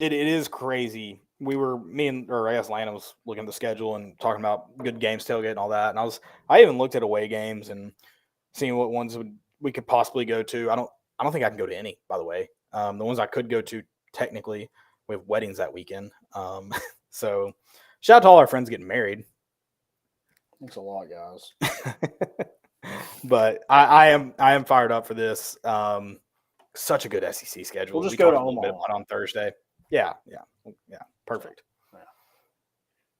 Speaker 6: It is crazy. I guess Lana was looking at the schedule and talking about good games, tailgate, and all that. And I even looked at away games and seeing what ones we could possibly go to. I don't think I can go to any, by the way. The ones I could go to, technically, we have weddings that weekend. So shout out to all our friends getting married.
Speaker 7: Thanks a lot, guys.
Speaker 6: But I am fired up for this. Such a good SEC schedule.
Speaker 7: We'll just go to Omaha
Speaker 6: on Thursday. Yeah, perfect.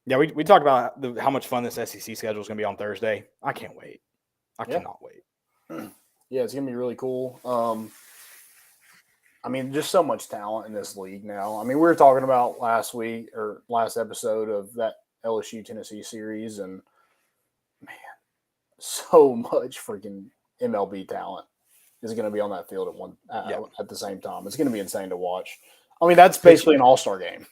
Speaker 6: Yeah, we talked about how much fun this SEC schedule is going to be on Thursday. I can't wait. I cannot wait.
Speaker 7: Yeah, it's going to be really cool. I mean, just so much talent in this league now. I mean, we were talking about last episode of that LSU Tennessee series, and man, so much freaking MLB talent is going to be on that field at the same time. It's going to be insane to watch. I mean, that's basically an all-star game.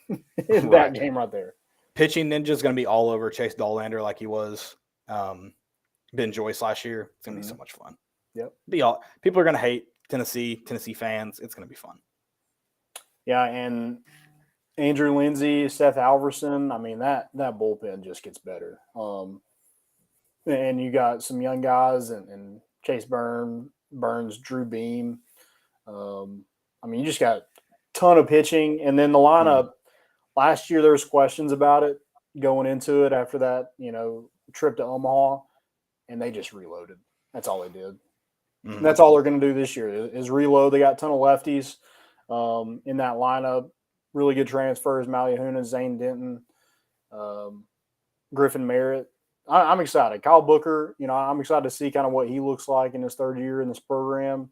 Speaker 7: That game right there.
Speaker 6: Pitching Ninja is going to be all over Chase Dollander like he was Ben Joyce last year. It's going to be so much fun.
Speaker 7: Yep.
Speaker 6: People are going to hate Tennessee fans. It's going to be fun.
Speaker 7: Yeah, and Andrew Lindsay, Seth Alverson, I mean, that bullpen just gets better. And you got some young guys and Chase Burns, Drew Beam. I mean, you just got a ton of pitching. And then the lineup, last year there was questions about it going into it after that, trip to Omaha, and they just reloaded. That's all they did. And that's all they're going to do this year is reload. They got a ton of lefties in that lineup. Really good transfers: Maliahuna, Zane Denton, Griffin Merritt. I'm excited. Kyle Booker, I'm excited to see kind of what he looks like in his third year in this program.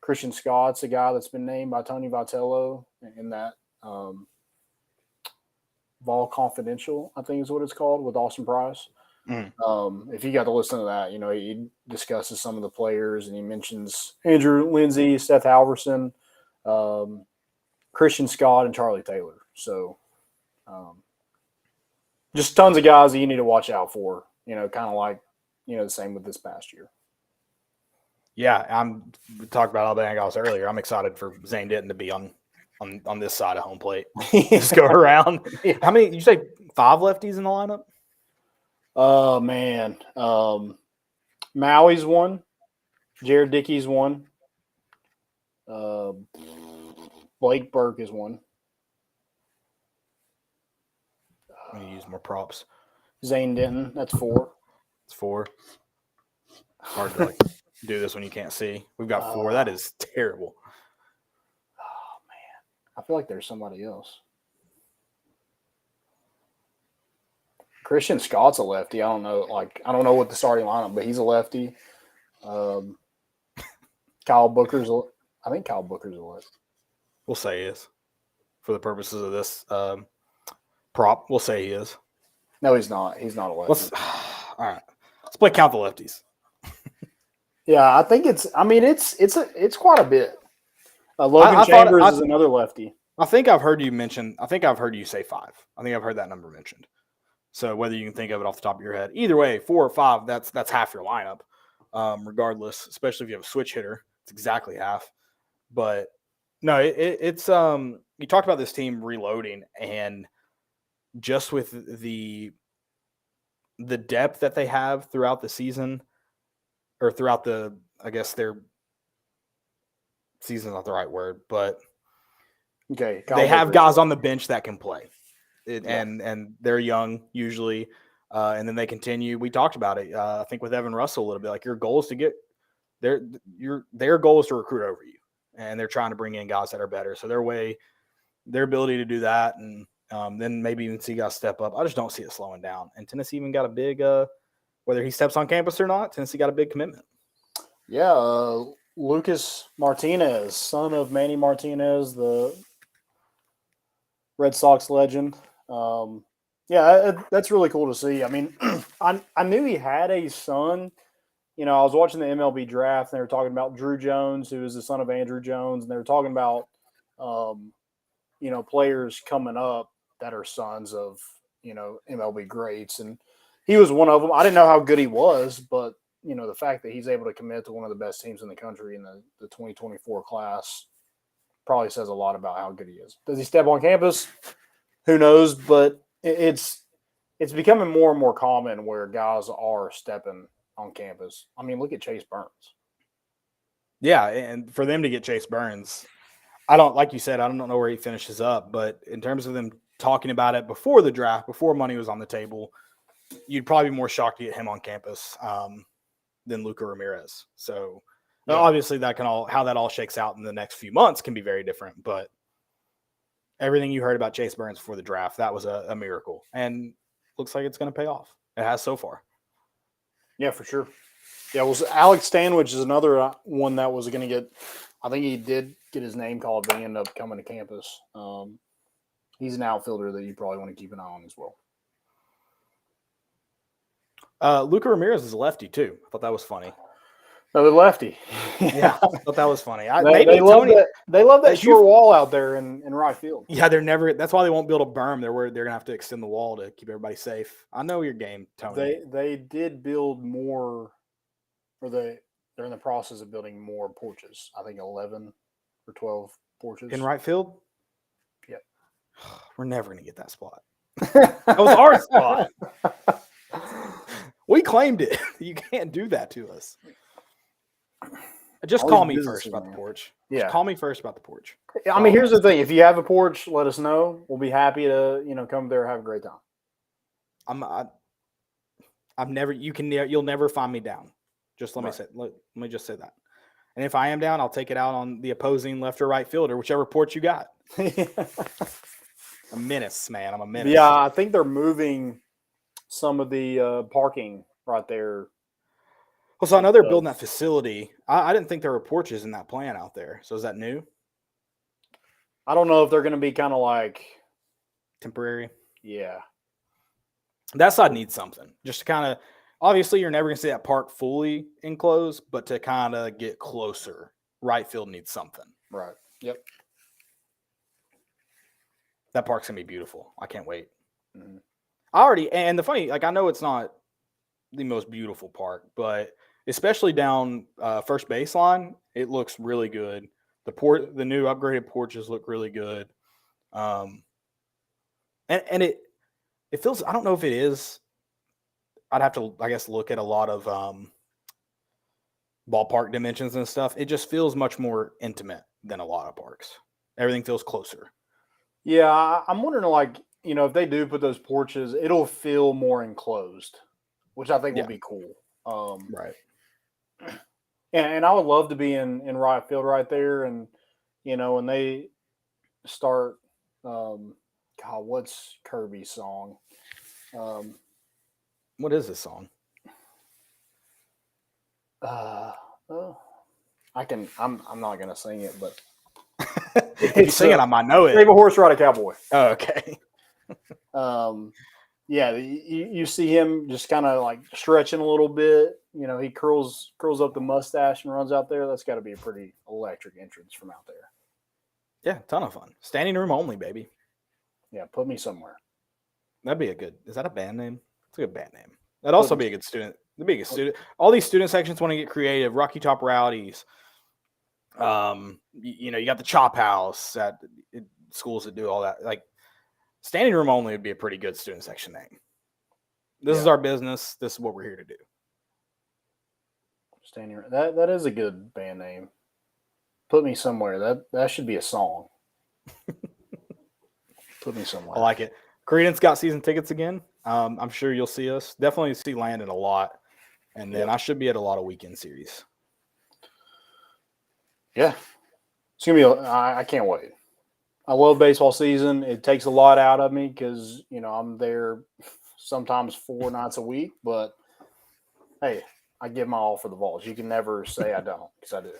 Speaker 7: Christian Scott's a guy that's been named by Tony Vitello in that Vol Confidential, I think is what it's called, with Austin Price. If you got to listen to that, he discusses some of the players and he mentions Andrew Lindsay, Seth Alverson, Christian Scott, and Charlie Taylor. So just tons of guys that you need to watch out for, kind of like, the same with this past year.
Speaker 6: Yeah, we talked about Alabama guys earlier. I'm excited for Zane Denton to be on on this side of home plate. Just go around.
Speaker 7: Yeah.
Speaker 6: How many? Did you say 5 lefties in the lineup?
Speaker 7: Oh, man. Maui's one. Jared Dickey's one. Blake Burke is one.
Speaker 6: I'm going to use more props.
Speaker 7: Zane Denton, that's 4.
Speaker 6: It's 4. Hard to do this when you can't see. We've got 4. That is terrible.
Speaker 7: Oh, man. I feel like there's somebody else. Christian Scott's a lefty. I don't know what the starting lineup, but he's a lefty. Kyle Booker's I think Kyle Booker's a lefty.
Speaker 6: We'll say he is. For the purposes of this prop, we'll say he is.
Speaker 7: No, he's not. He's not a lefty.
Speaker 6: All right. Let's play count the lefties.
Speaker 7: Yeah, I think it's quite a bit. Logan Chambers is another lefty.
Speaker 6: I think I've heard you say 5. I think I've heard that number mentioned. So whether you can think of it off the top of your head, either way, 4 or 5, that's half your lineup. Regardless, especially if you have a switch hitter, it's exactly half. But no, it's you talked about this team reloading, and just with the depth that they have throughout the season, or throughout their season's not the right word, but
Speaker 7: okay,
Speaker 6: they have guys on the bench that can play. And they're young usually, and then they continue. We talked about it, I think, with Evan Russell a little bit. Like, your goal is to get their goal is to recruit over you, and they're trying to bring in guys that are better. So their ability to do that, and then maybe even see guys step up. I just don't see it slowing down. And Tennessee even got a big, whether he steps on campus or not, Tennessee got a big commitment.
Speaker 7: Yeah, Lucas Martinez, son of Manny Martinez, the Red Sox legend. That's really cool to see. I mean, I knew he had a son. You know, I was watching the MLB draft, and they were talking about Drew Jones, who is the son of Andrew Jones, and they were talking about, players coming up that are sons of, MLB greats, and he was one of them. I didn't know how good he was, but, the fact that he's able to commit to one of the best teams in the country in the 2024 class probably says a lot about how good he is. Does he step on campus? Who knows? But it's becoming more and more common where guys are stepping on campus. I mean, look at Chase Burns.
Speaker 6: Yeah, and for them to get Chase Burns, like you said, I don't know where he finishes up, but in terms of them talking about it before the draft, before money was on the table, you'd probably be more shocked to get him on campus than Luca Ramirez. So obviously how that all shakes out in the next few months can be very different, but everything you heard about Chase Burns before the draft, that was a miracle, and looks like it's going to pay off. It has so far.
Speaker 7: Yeah, for sure. Yeah, Alex Stanwich is another one that was going to get – I think he did get his name called, but he ended up coming to campus. He's an outfielder that you probably want to keep an eye on as well.
Speaker 6: Luca Ramirez is a lefty, too. I thought that was funny.
Speaker 7: Another lefty.
Speaker 6: Yeah, I thought that was funny.
Speaker 7: They love that short wall out there in right field.
Speaker 6: Yeah, that's why they won't build a berm. They're going to have to extend the wall to keep everybody safe. I know your game, Tony.
Speaker 7: They did build more, or they're in the process of building more porches. I think 11 or 12 porches.
Speaker 6: In right field?
Speaker 7: Yep.
Speaker 6: We're never going to get that spot. That was our spot. We claimed it. You can't do that to us. Just call me first about the porch. Yeah. Just call me first about the porch.
Speaker 7: I mean, here's the thing. If you have a porch, let us know. We'll be happy to, come there and have a great time.
Speaker 6: You'll never find me down. Just let me just say that. And if I am down, I'll take it out on the opposing left or right fielder, whichever porch you got. A menace, man. I'm a menace.
Speaker 7: Yeah, I think they're moving some of the parking right there.
Speaker 6: Well, so I know they're building that facility. I didn't think there were porches in that plan out there. So is that new?
Speaker 7: I don't know if they're going to be kind of like
Speaker 6: temporary.
Speaker 7: Yeah.
Speaker 6: That side needs something. Just to kind of, obviously you're never going to see that park fully enclosed, but to kind of get closer, right field needs something.
Speaker 7: Right. Yep.
Speaker 6: That park's going to be beautiful. I can't wait.
Speaker 7: Mm-hmm.
Speaker 6: And the funny, I know it's not the most beautiful park, but especially down first baseline, it looks really good. The new upgraded porches look really good. And it feels, I don't know if it is. I'd have to, I guess, look at a lot of ballpark dimensions and stuff. It just feels much more intimate than a lot of parks. Everything feels closer.
Speaker 7: Yeah, I'm wondering, like, if they do put those porches, it'll feel more enclosed, which I think will be cool.
Speaker 6: Right.
Speaker 7: And I would love to be in right field right there. And, when they start, God, what's Kirby's song?
Speaker 6: What is this song?
Speaker 7: I'm not going to sing it, but.
Speaker 6: If you sing it, I might know it.
Speaker 7: Save a horse, ride a cowboy.
Speaker 6: Oh, okay.
Speaker 7: Yeah, you see him just kind of like stretching a little bit. He curls up the mustache and runs out there. That's got to be a pretty electric entrance from out there.
Speaker 6: Yeah, ton of fun. Standing room only, baby.
Speaker 7: Yeah, put me somewhere.
Speaker 6: That'd be is that a band name? It's a good band name. That'd also be a good student. That'd be a good student. All these student sections want to get creative. Rocky Top Rowdies. You got the Chop House at schools that do all that. Like, standing room only would be a pretty good student section name. This is our business. This is what we're here to do.
Speaker 7: Standing room. That is a good band name. Put me somewhere. That should be a song. Put me somewhere.
Speaker 6: I like it. Credence got season tickets again. I'm sure you'll see us. Definitely see Landon a lot. And then I should be at a lot of weekend series.
Speaker 7: Yeah. It's going to be I can't wait. I love baseball season. It takes a lot out of me because, I'm there sometimes 4 nights a week. But, hey, I give my all for the Vols. You can never say I don't, because I do.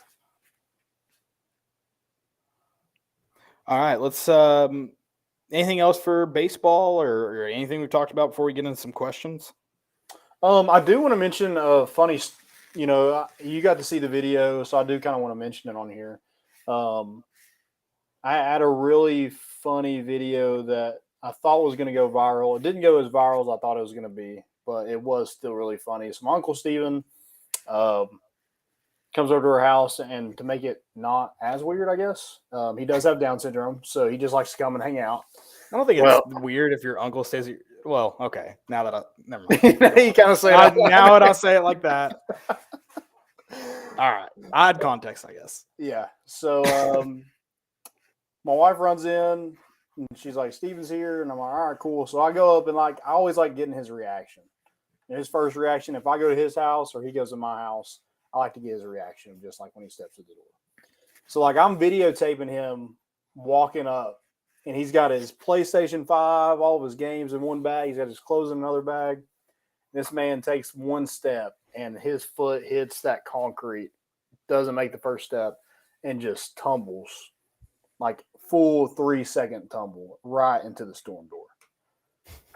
Speaker 6: All right. Let's anything else for baseball or anything we've talked about before we get into some questions?
Speaker 7: I do want to mention a funny, you got to see the video, so I do kind of want to mention it on here. I had a really funny video that I thought was going to go viral. It didn't go as viral as I thought it was going to be, but it was still really funny. So my Uncle Steven comes over to our house, and to make it not as weird, I guess, he does have Down syndrome, so he just likes to come and hang out.
Speaker 6: I don't think it's weird if your uncle stays. Well, okay. Now that never mind.
Speaker 7: You kind of say
Speaker 6: now that I say it like that. All right. I had context, I guess.
Speaker 7: Yeah. So my wife runs in, and she's like, "Steven's here," and I'm like, "All right, cool." So I go up, and I always like getting his reaction. And his first reaction, if I go to his house or he goes to my house, I like to get his reaction, just like when he steps through the door. So I'm videotaping him walking up, and he's got his PlayStation 5, all of his games in one bag. He's got his clothes in another bag. This man takes one step, and his foot hits that concrete, doesn't make the first step, and just tumbles, like full 3-second tumble right into the storm door.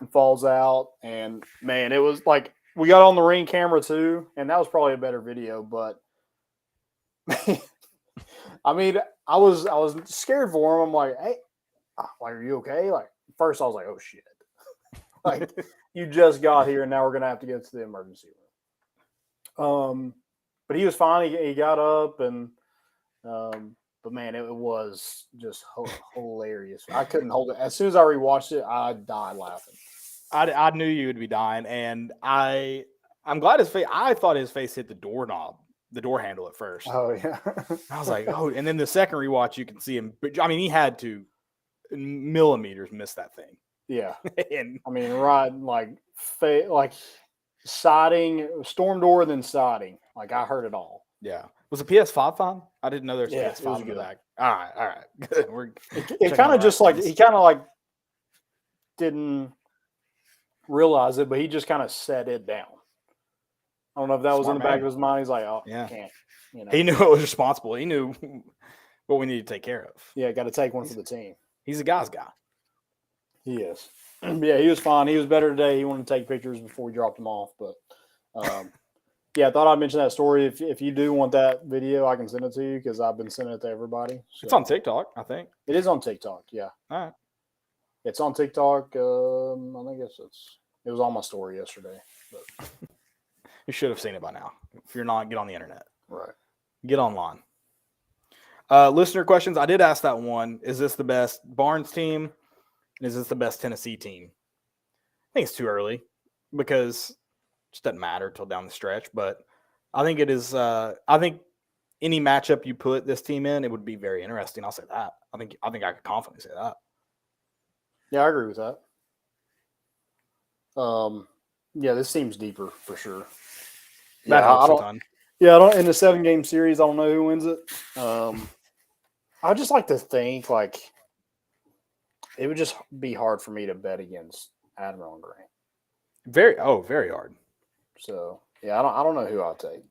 Speaker 7: And falls out, and man, it was like we got on the Ring camera too, and that was probably a better video. But I mean, I was scared for him. I'm like, "Hey, are you okay?" Like first, I was like, "Oh shit!" Like you just got here, and now we're gonna have to get to the emergency room. But he was fine. He got up, and but man, it was just hilarious. I couldn't hold it. As soon as I rewatched it, I died laughing.
Speaker 6: I knew you would be dying, and I'm glad his face. I thought his face hit the doorknob, the door handle at first.
Speaker 7: Oh yeah.
Speaker 6: I was like, oh, and then the second rewatch, you can see him. I mean, he had to millimeters miss that thing.
Speaker 7: Yeah.
Speaker 6: And
Speaker 7: I mean, right, like siding, storm door, then siding. Like I heard it all.
Speaker 6: Yeah. Was the PS5 fine? I didn't know there's PS5 in the back. All right. Good.
Speaker 7: It kind of just like he kind of like didn't realize it, but he just kind of set it down. I don't know if that was in the back of his mind. He's like, "Oh, yeah, I can't."
Speaker 6: He knew it was responsible. He knew what we needed to take care of.
Speaker 7: Yeah, got to take one for the team.
Speaker 6: He's a guy's guy.
Speaker 7: He is. Yeah, he was fine. He was better today. He wanted to take pictures before we dropped him off, but yeah, I thought I'd mention that story. If you do want that video, I can send it to you because I've been sending it to everybody. So.
Speaker 6: It's on TikTok, I think.
Speaker 7: It is on TikTok, yeah.
Speaker 6: All right.
Speaker 7: It's on TikTok. I think it was on my story yesterday. But.
Speaker 6: You should have seen it by now. If you're not, get on the internet.
Speaker 7: Right.
Speaker 6: Get online. Listener questions. I did ask that one. Is this the best Barnes team? And is this the best Tennessee team? I think it's too early because it just doesn't matter till down the stretch. But I think it is. I think any matchup you put this team in, it would be very interesting. I'll say that. I think I could confidently say that.
Speaker 7: Yeah, I agree with that. Yeah, this seems deeper for sure.
Speaker 6: That helps a ton.
Speaker 7: Yeah, I don't. In the 7-game series, I don't know who wins it. I just like to think like it would just be hard for me to bet against Admiral and Grant.
Speaker 6: Very hard.
Speaker 7: So yeah, I don't know who I'll take,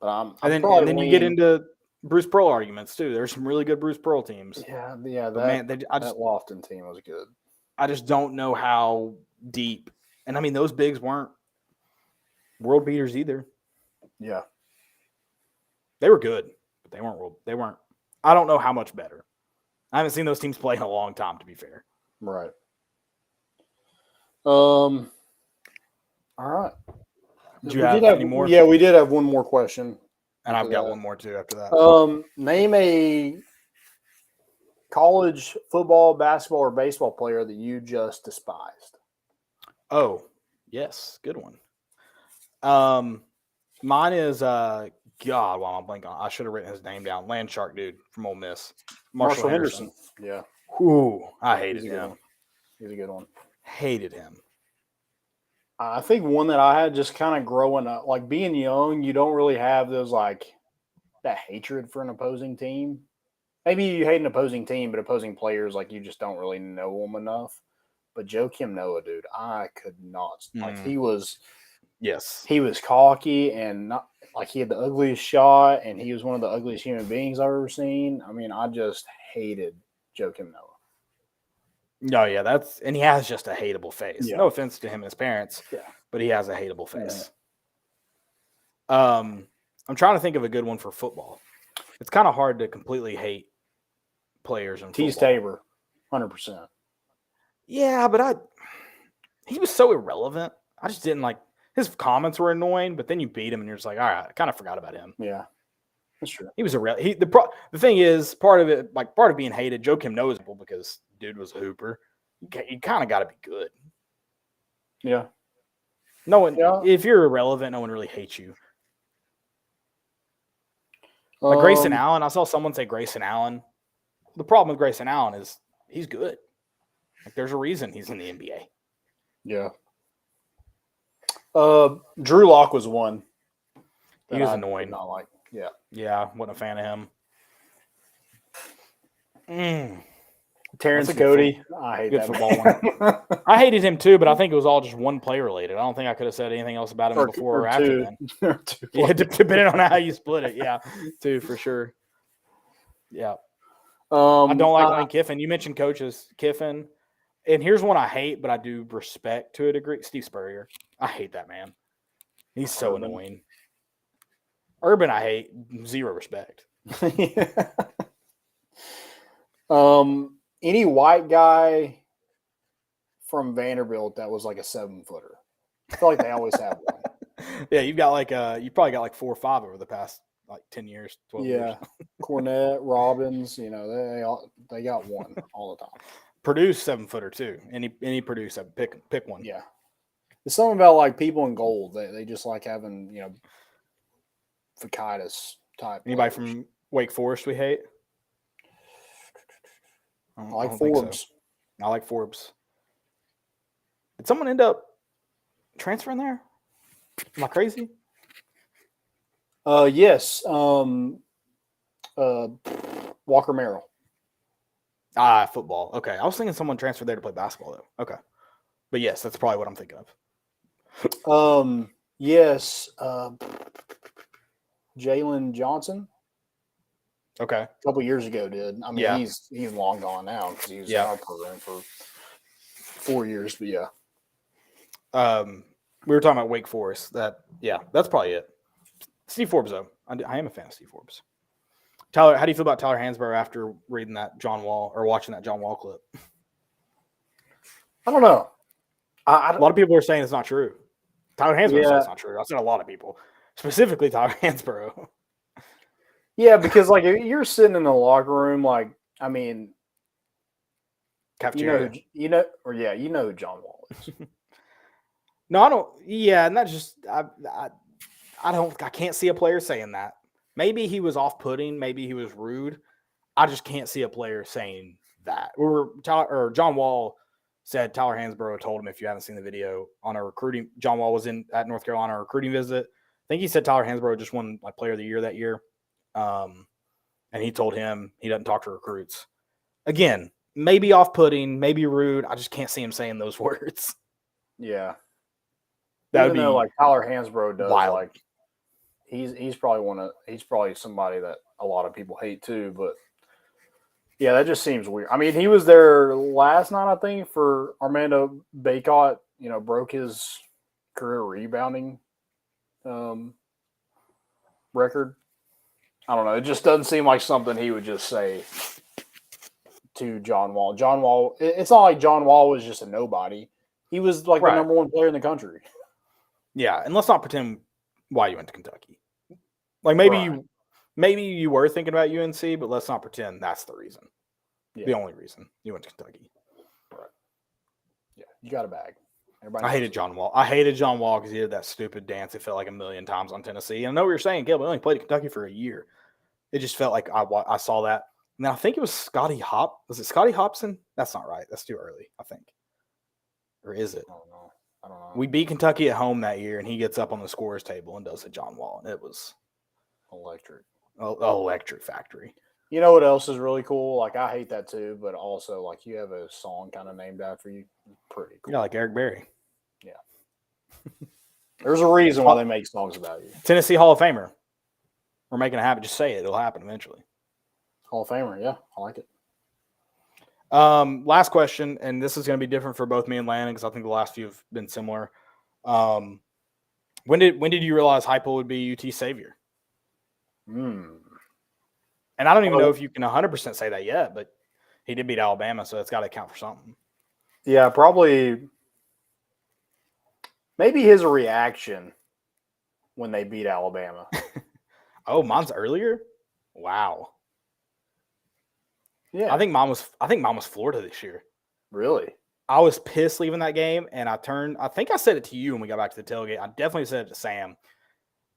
Speaker 7: but I'm
Speaker 6: and then you get into Bruce Pearl arguments too. There's some really good Bruce Pearl teams.
Speaker 7: Yeah.
Speaker 6: That
Speaker 7: Lofton team was good.
Speaker 6: I just don't know how deep. And I mean, those bigs weren't world beaters either.
Speaker 7: Yeah.
Speaker 6: They were good, but they weren't. I don't know how much better. I haven't seen those teams play in a long time, to be fair.
Speaker 7: Right. All right.
Speaker 6: Did you have any more?
Speaker 7: Yeah, we did have one more question.
Speaker 6: And I've got one more too after that.
Speaker 7: Name a college football, basketball, or baseball player that you just despised.
Speaker 6: Oh, yes. Good one. Mine is God, while I'm blanking on, I should have written his name down. Land Shark dude from Ole Miss. Marshall Henderson.
Speaker 7: Yeah.
Speaker 6: Ooh, I hated him.
Speaker 7: He's a good one.
Speaker 6: Hated him.
Speaker 7: I think one that I had just kind of growing up, like being young, you don't really have those like that hatred for an opposing team. Maybe you hate an opposing team, but opposing players, like you just don't really know them enough. But Joakim Noah, dude, I could not. Like he was cocky and not like he had the ugliest shot, and he was one of the ugliest human beings I've ever seen. I mean, I just hated Joakim Noah.
Speaker 6: No, yeah, and he has just a hateable face. Yeah. No offense to him and his parents, but he has a hateable face. Yeah. I'm trying to think of a good one for football. It's kind of hard to completely hate players in
Speaker 7: Tease
Speaker 6: football.
Speaker 7: Tabor, 100%.
Speaker 6: Yeah, but he was so irrelevant. I just didn't like his comments were annoying, but then you beat him and you're just like, all right, I kind of forgot about him.
Speaker 7: Yeah, that's true.
Speaker 6: He was the thing is part of being hated. Joakim Noah because dude was a hooper. You kind of got to be good.
Speaker 7: Yeah.
Speaker 6: No one. Yeah. If you're irrelevant, no one really hates you. Like Grayson Allen, I saw someone say Grayson Allen. The problem with Grayson Allen is he's good. Like there's a reason he's in the NBA.
Speaker 7: Yeah. Drew Lock was one.
Speaker 6: He was annoying.
Speaker 7: Not like, yeah.
Speaker 6: Yeah, wasn't a fan of him.
Speaker 7: Terrence Cody. I hate that
Speaker 6: football one. I hated him too, but I think it was all just one play related. I don't think I could have said anything else about him before or after then. Yeah, depending on how you split it. Yeah, two for sure. Yeah. I don't like Lane Kiffin. You mentioned coaches, Kiffin. And here's one I hate, but I do respect to a degree. Steve Spurrier. I hate that man. He's so annoying. Urban, I hate. Zero respect.
Speaker 7: Any white guy from Vanderbilt that was like a 7-footer. I feel like they always have one.
Speaker 6: Yeah, you probably got like 4 or 5 over the past like 10 years, 12 years.
Speaker 7: Cornette, Robbins, they got one all the time.
Speaker 6: Purdue's 7-footer too. Any Purdue 7, pick one.
Speaker 7: Yeah. There's something about like people in gold. They just like having, Vacitis type.
Speaker 6: Anybody
Speaker 7: players.
Speaker 6: from Wake Forest we hate?
Speaker 7: I like Forbes.
Speaker 6: So. I like Forbes. Did someone end up transferring there? Am I crazy?
Speaker 7: Yes. Walker Merrill.
Speaker 6: Football. Okay. I was thinking someone transferred there to play basketball though. Okay. But yes, that's probably what I'm thinking
Speaker 7: of. Yes. Jalen Johnson.
Speaker 6: Okay.
Speaker 7: A couple years ago, did. I mean, he's long gone now because he was in our program for 4 years. But yeah.
Speaker 6: We were talking about Wake Forest. That's probably it. Steve Forbes, though. I am a fan of Steve Forbes. Tyler, how do you feel about Tyler Hansbrough after reading that John Wall or watching that John Wall clip?
Speaker 7: I don't know.
Speaker 6: A lot of people are saying it's not true. Tyler Hansbrough says it's not true. I've seen a lot of people, specifically Tyler Hansbrough.
Speaker 7: Yeah, because like if you're sitting in the locker room, like I mean,
Speaker 6: Cafeteria.
Speaker 7: you know who John Wall is.
Speaker 6: No, I don't. Yeah, and that's just I can't see a player saying that. Maybe he was off-putting. Maybe he was rude. I just can't see a player saying that. John Wall said Tyler Hansbrough told him, if you haven't seen the video, on a recruiting. John Wall was at North Carolina on a recruiting visit. I think he said Tyler Hansbrough just won like Player of the Year that year, and he told him he doesn't talk to recruits. Again, maybe off-putting, maybe rude. I just can't see him saying those words.
Speaker 7: Yeah,
Speaker 6: That would
Speaker 7: even
Speaker 6: be
Speaker 7: though like Tyler Hansbrough does
Speaker 6: wild.
Speaker 7: like he's probably somebody that a lot of people hate too, but yeah, that just seems weird. I mean, he was there last night, I think, for Armando Bacot, broke his career rebounding record. I don't know. It just doesn't seem like something he would just say to John Wall. John Wall, it's not like John Wall was just a nobody. He was like the number one player in the country.
Speaker 6: Yeah, and let's not pretend why you went to Kentucky. Like maybe you were thinking about UNC, but let's not pretend that's the reason. Yeah. The only reason you went to Kentucky.
Speaker 7: Right. Yeah, you got a bag.
Speaker 6: I hated John Wall. I hated John Wall because he did that stupid dance. It felt like a million times on Tennessee. And I know what you're saying, Gil, we only played at Kentucky for a year. It just felt like I saw that. And then I think it was Scotty Hop. Was it Scotty Hopson? That's not right. That's too early, I think. Or is it?
Speaker 7: I don't know.
Speaker 6: We beat Kentucky at home that year, and he gets up on the scorer's table and does a John Wall. And it was
Speaker 7: electric.
Speaker 6: Electric factory.
Speaker 7: You know what else is really cool? Like, I hate that too, but also, like, you have a song kind of named after you. Pretty cool.
Speaker 6: Yeah, like Eric Berry.
Speaker 7: Yeah. There's a reason why they make songs about you.
Speaker 6: Tennessee Hall of Famer. We're making it happen. Just say it. It'll happen eventually.
Speaker 7: Hall of Famer, yeah. I like it.
Speaker 6: Last question, and this is going to be different for both me and Landon because I think the last few have been similar. When did you realize Heupel would be UT savior? And I don't even know if you can 100% say that yet, but he did beat Alabama, so it's got to count for something.
Speaker 7: Yeah, probably. Maybe his reaction when they beat Alabama.
Speaker 6: Oh, mine's earlier? Wow.
Speaker 7: Yeah.
Speaker 6: I think mine was Florida this year.
Speaker 7: Really?
Speaker 6: I was pissed leaving that game, and I think I said it to you when we got back to the tailgate. I definitely said it to Sam.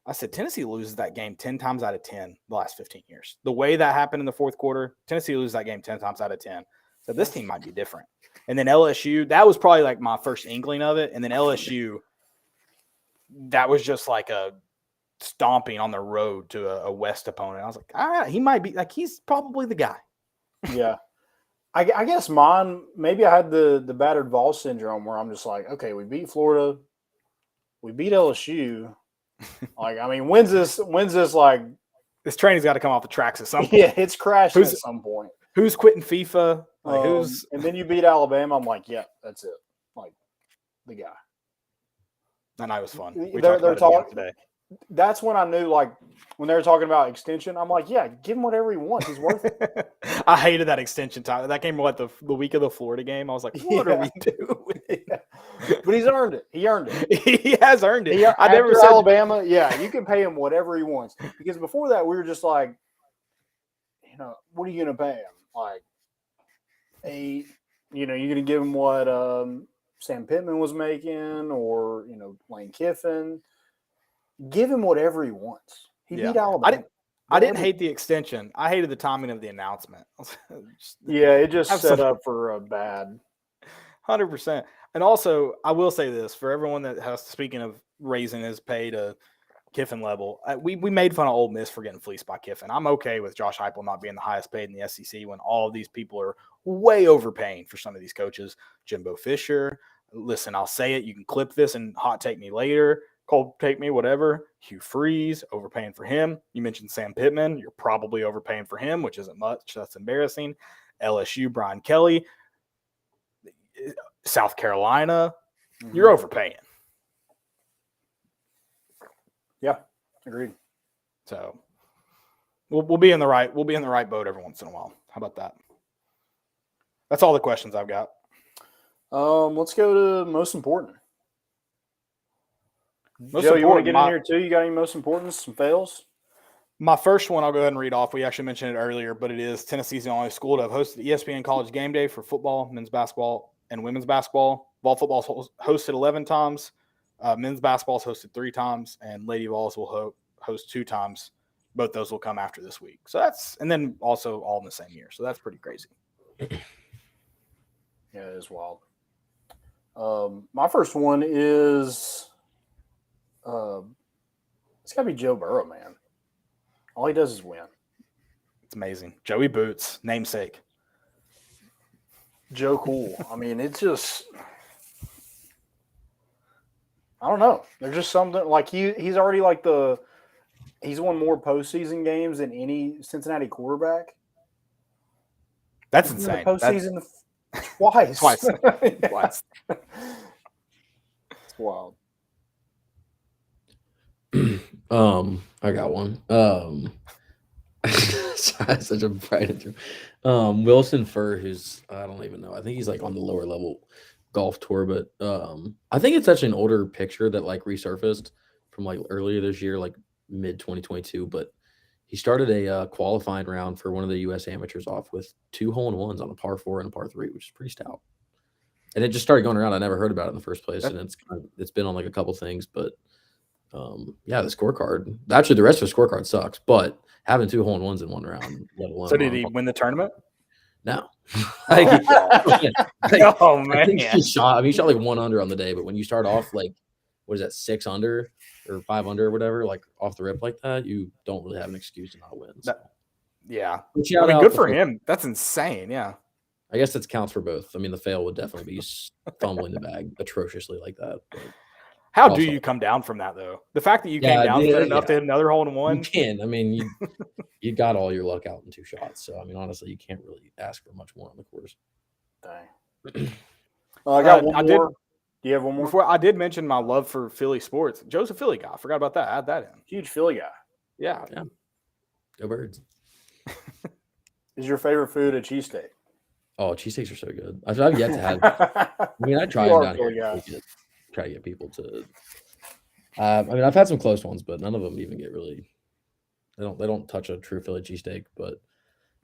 Speaker 6: I said, Tennessee loses that game 10 times out of 10 the last 15 years. The way that happened in the fourth quarter, Tennessee loses that game 10 times out of 10. So this team might be different. And then LSU, that was probably like my first inkling of it. And then LSU, that was just like a stomping on the road to a West opponent. I was like, all right, he might be like, he's probably the guy.
Speaker 7: Yeah. I guess mine, maybe I had the battered ball syndrome where I'm just like, okay, we beat Florida. We beat LSU. Like, I mean, when's this like –
Speaker 6: this training's got to come off the tracks at some point.
Speaker 7: Yeah, it's crashing at some point.
Speaker 6: Who's quitting FIFA? Like,
Speaker 7: and then you beat Alabama. I'm like, yeah, that's it. Like, the guy.
Speaker 6: That night was fun.
Speaker 7: They're talking today. That's when I knew, like, when they were talking about extension, I'm like, yeah, give him whatever he wants. He's worth it.
Speaker 6: I hated that extension time. That came, the week of the Florida game? I was like, what are we doing?
Speaker 7: Yeah. But he's earned it. He earned it.
Speaker 6: He has earned it.
Speaker 7: I never said Alabama. Yeah, you can pay him whatever he wants. Because before that, we were just like, what are you going to pay him? Like, you're going to give him what Sam Pittman was making or, Lane Kiffin. Give him whatever he wants. He beat Alabama.
Speaker 6: I didn't hate the extension. I hated the timing of the announcement.
Speaker 7: It just set up for a bad.
Speaker 6: 100%. And also, I will say this for everyone that has, speaking of raising his pay to Kiffin level, we made fun of Ole Miss for getting fleeced by Kiffin. I'm okay with Josh Heupel not being the highest paid in the SEC when all of these people are way overpaying for some of these coaches. Jimbo Fisher, listen, I'll say it. You can clip this and hot take me later. Cold take me, whatever. Hugh Freeze, overpaying for him. You mentioned Sam Pittman. You're probably overpaying for him, which isn't much. That's embarrassing. LSU, Brian Kelly. South Carolina. Mm-hmm. You're overpaying.
Speaker 7: Yeah, agreed.
Speaker 6: So we'll be in the right boat every once in a while. How about that? That's all the questions I've got.
Speaker 7: Let's go to most important. Joe, you want to get in here too? You got any most important? Some fails?
Speaker 6: My first one, I'll go ahead and read off. We actually mentioned it earlier, but it is Tennessee's the only school to have hosted ESPN College Game Day for football, men's basketball, and women's basketball. Ball football's hosted 11 times. Men's basketball's hosted 3 times, and Lady Vols will host 2 times. Both those will come after this week. So and then also all in the same year. So that's pretty crazy.
Speaker 7: Yeah, it is wild. My first one is it's got to be Joe Burrow, man. All he does is win.
Speaker 6: It's amazing. Joey Boots, namesake.
Speaker 7: Joe Cool. I mean, it's just I don't know. There's just something like he's already like he's won more postseason games than any Cincinnati quarterback.
Speaker 6: That's insane.
Speaker 7: Postseason twice.
Speaker 6: Twice.
Speaker 7: It's wild.
Speaker 1: I got one. Sorry, such a bright intro. Wilson Furr, who's I don't even know. I think he's like on the lower level golf tour, but I think it's actually an older picture that like resurfaced from like earlier this year, like mid 2022. But he started a qualifying round for one of the U.S. amateurs off with 2 hole-in-ones on a par 4 and a par 3, which is pretty stout. And it just started going around. I never heard about it in the first place, and it's been on like a couple things, but. Yeah, the scorecard. Actually, the rest of the scorecard sucks, but having 2 hole-in-ones in one round, let alone.
Speaker 6: So did he win the tournament?
Speaker 1: No.
Speaker 6: Oh man,
Speaker 1: I think he shot. I mean, he shot like 1 under on the day, but when you start off like, what is that, 6 under or 5 under or whatever, like off the rip like that, you don't really have an excuse to not win. So.
Speaker 6: Yeah,
Speaker 1: I
Speaker 6: mean, good for him. That's insane. Yeah,
Speaker 1: I guess that counts for both. I mean, the fail would definitely be fumbling the bag atrociously like that. But.
Speaker 6: How do you come down from that, though? The fact that you came down enough to hit another hole-in-one?
Speaker 1: You can. I mean, you got all your luck out in 2 shots. So, I mean, honestly, you can't really ask for much more on the course.
Speaker 7: Dang. I got one more. Do you have one more?
Speaker 6: Before I did mention my love for Philly sports. Joe's a Philly guy. I forgot about that. Add that in.
Speaker 7: Huge Philly guy.
Speaker 6: Yeah.
Speaker 1: Go Birds.
Speaker 7: Is your favorite food a cheesesteak?
Speaker 1: Oh, cheesesteaks are so good. I've yet to have. I mean, I tried them down here. Try to get people to. I mean, I've had some close ones, but none of them even get really. They don't touch a true Philly cheesesteak. But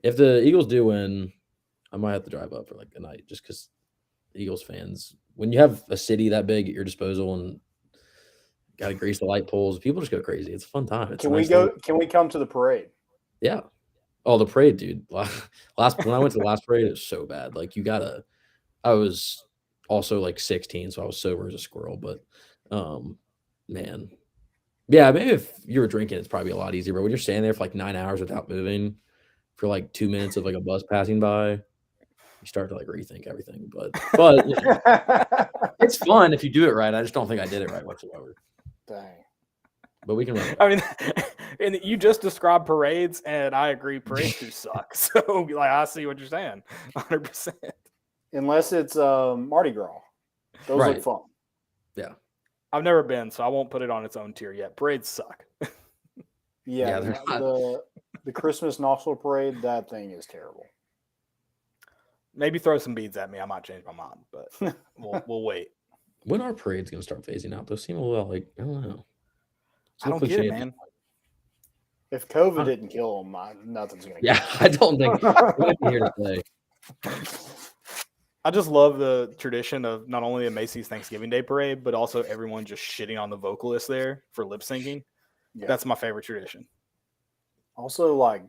Speaker 1: if the Eagles do win, I might have to drive up for like a night just because Eagles fans, when you have a city that big at your disposal and got to grease the light poles, people just go crazy. It's a fun time.
Speaker 7: Can we go? Can we come to the parade?
Speaker 1: Yeah. Oh, the parade, dude. When I went to the last parade, it was so bad. Like I was also like 16, so I was sober as a squirrel. But man, yeah, maybe if you were drinking, it's probably a lot easier. But when you're standing there for like 9 hours without moving, for like 2 minutes of like a bus passing by, you start to like rethink everything. But you know, it's fun if you do it right. I just don't think I did it right whatsoever.
Speaker 7: Dang.
Speaker 1: But we can run it.
Speaker 6: I mean, and you just described parades, and I agree, parades do suck. So, like, I see what you're saying, 100%.
Speaker 7: Unless it's Mardi Gras. Those look fun.
Speaker 1: Yeah.
Speaker 6: I've never been, so I won't put it on its own tier yet. Parades suck.
Speaker 7: Yeah, the Christmas Knoxville parade, that thing is terrible.
Speaker 6: Maybe throw some beads at me. I might change my mind, but we'll wait.
Speaker 1: When are parades going to start phasing out? Those seem a little like, I don't know.
Speaker 6: I don't get it, man.
Speaker 7: If COVID didn't kill them, nothing's going to
Speaker 1: kill them. Yeah, I don't think. We're here to play.
Speaker 6: I just love the tradition of not only the Macy's Thanksgiving Day parade, but also everyone just shitting on the vocalist there for lip syncing. Yeah. That's my favorite tradition.
Speaker 7: Also, like,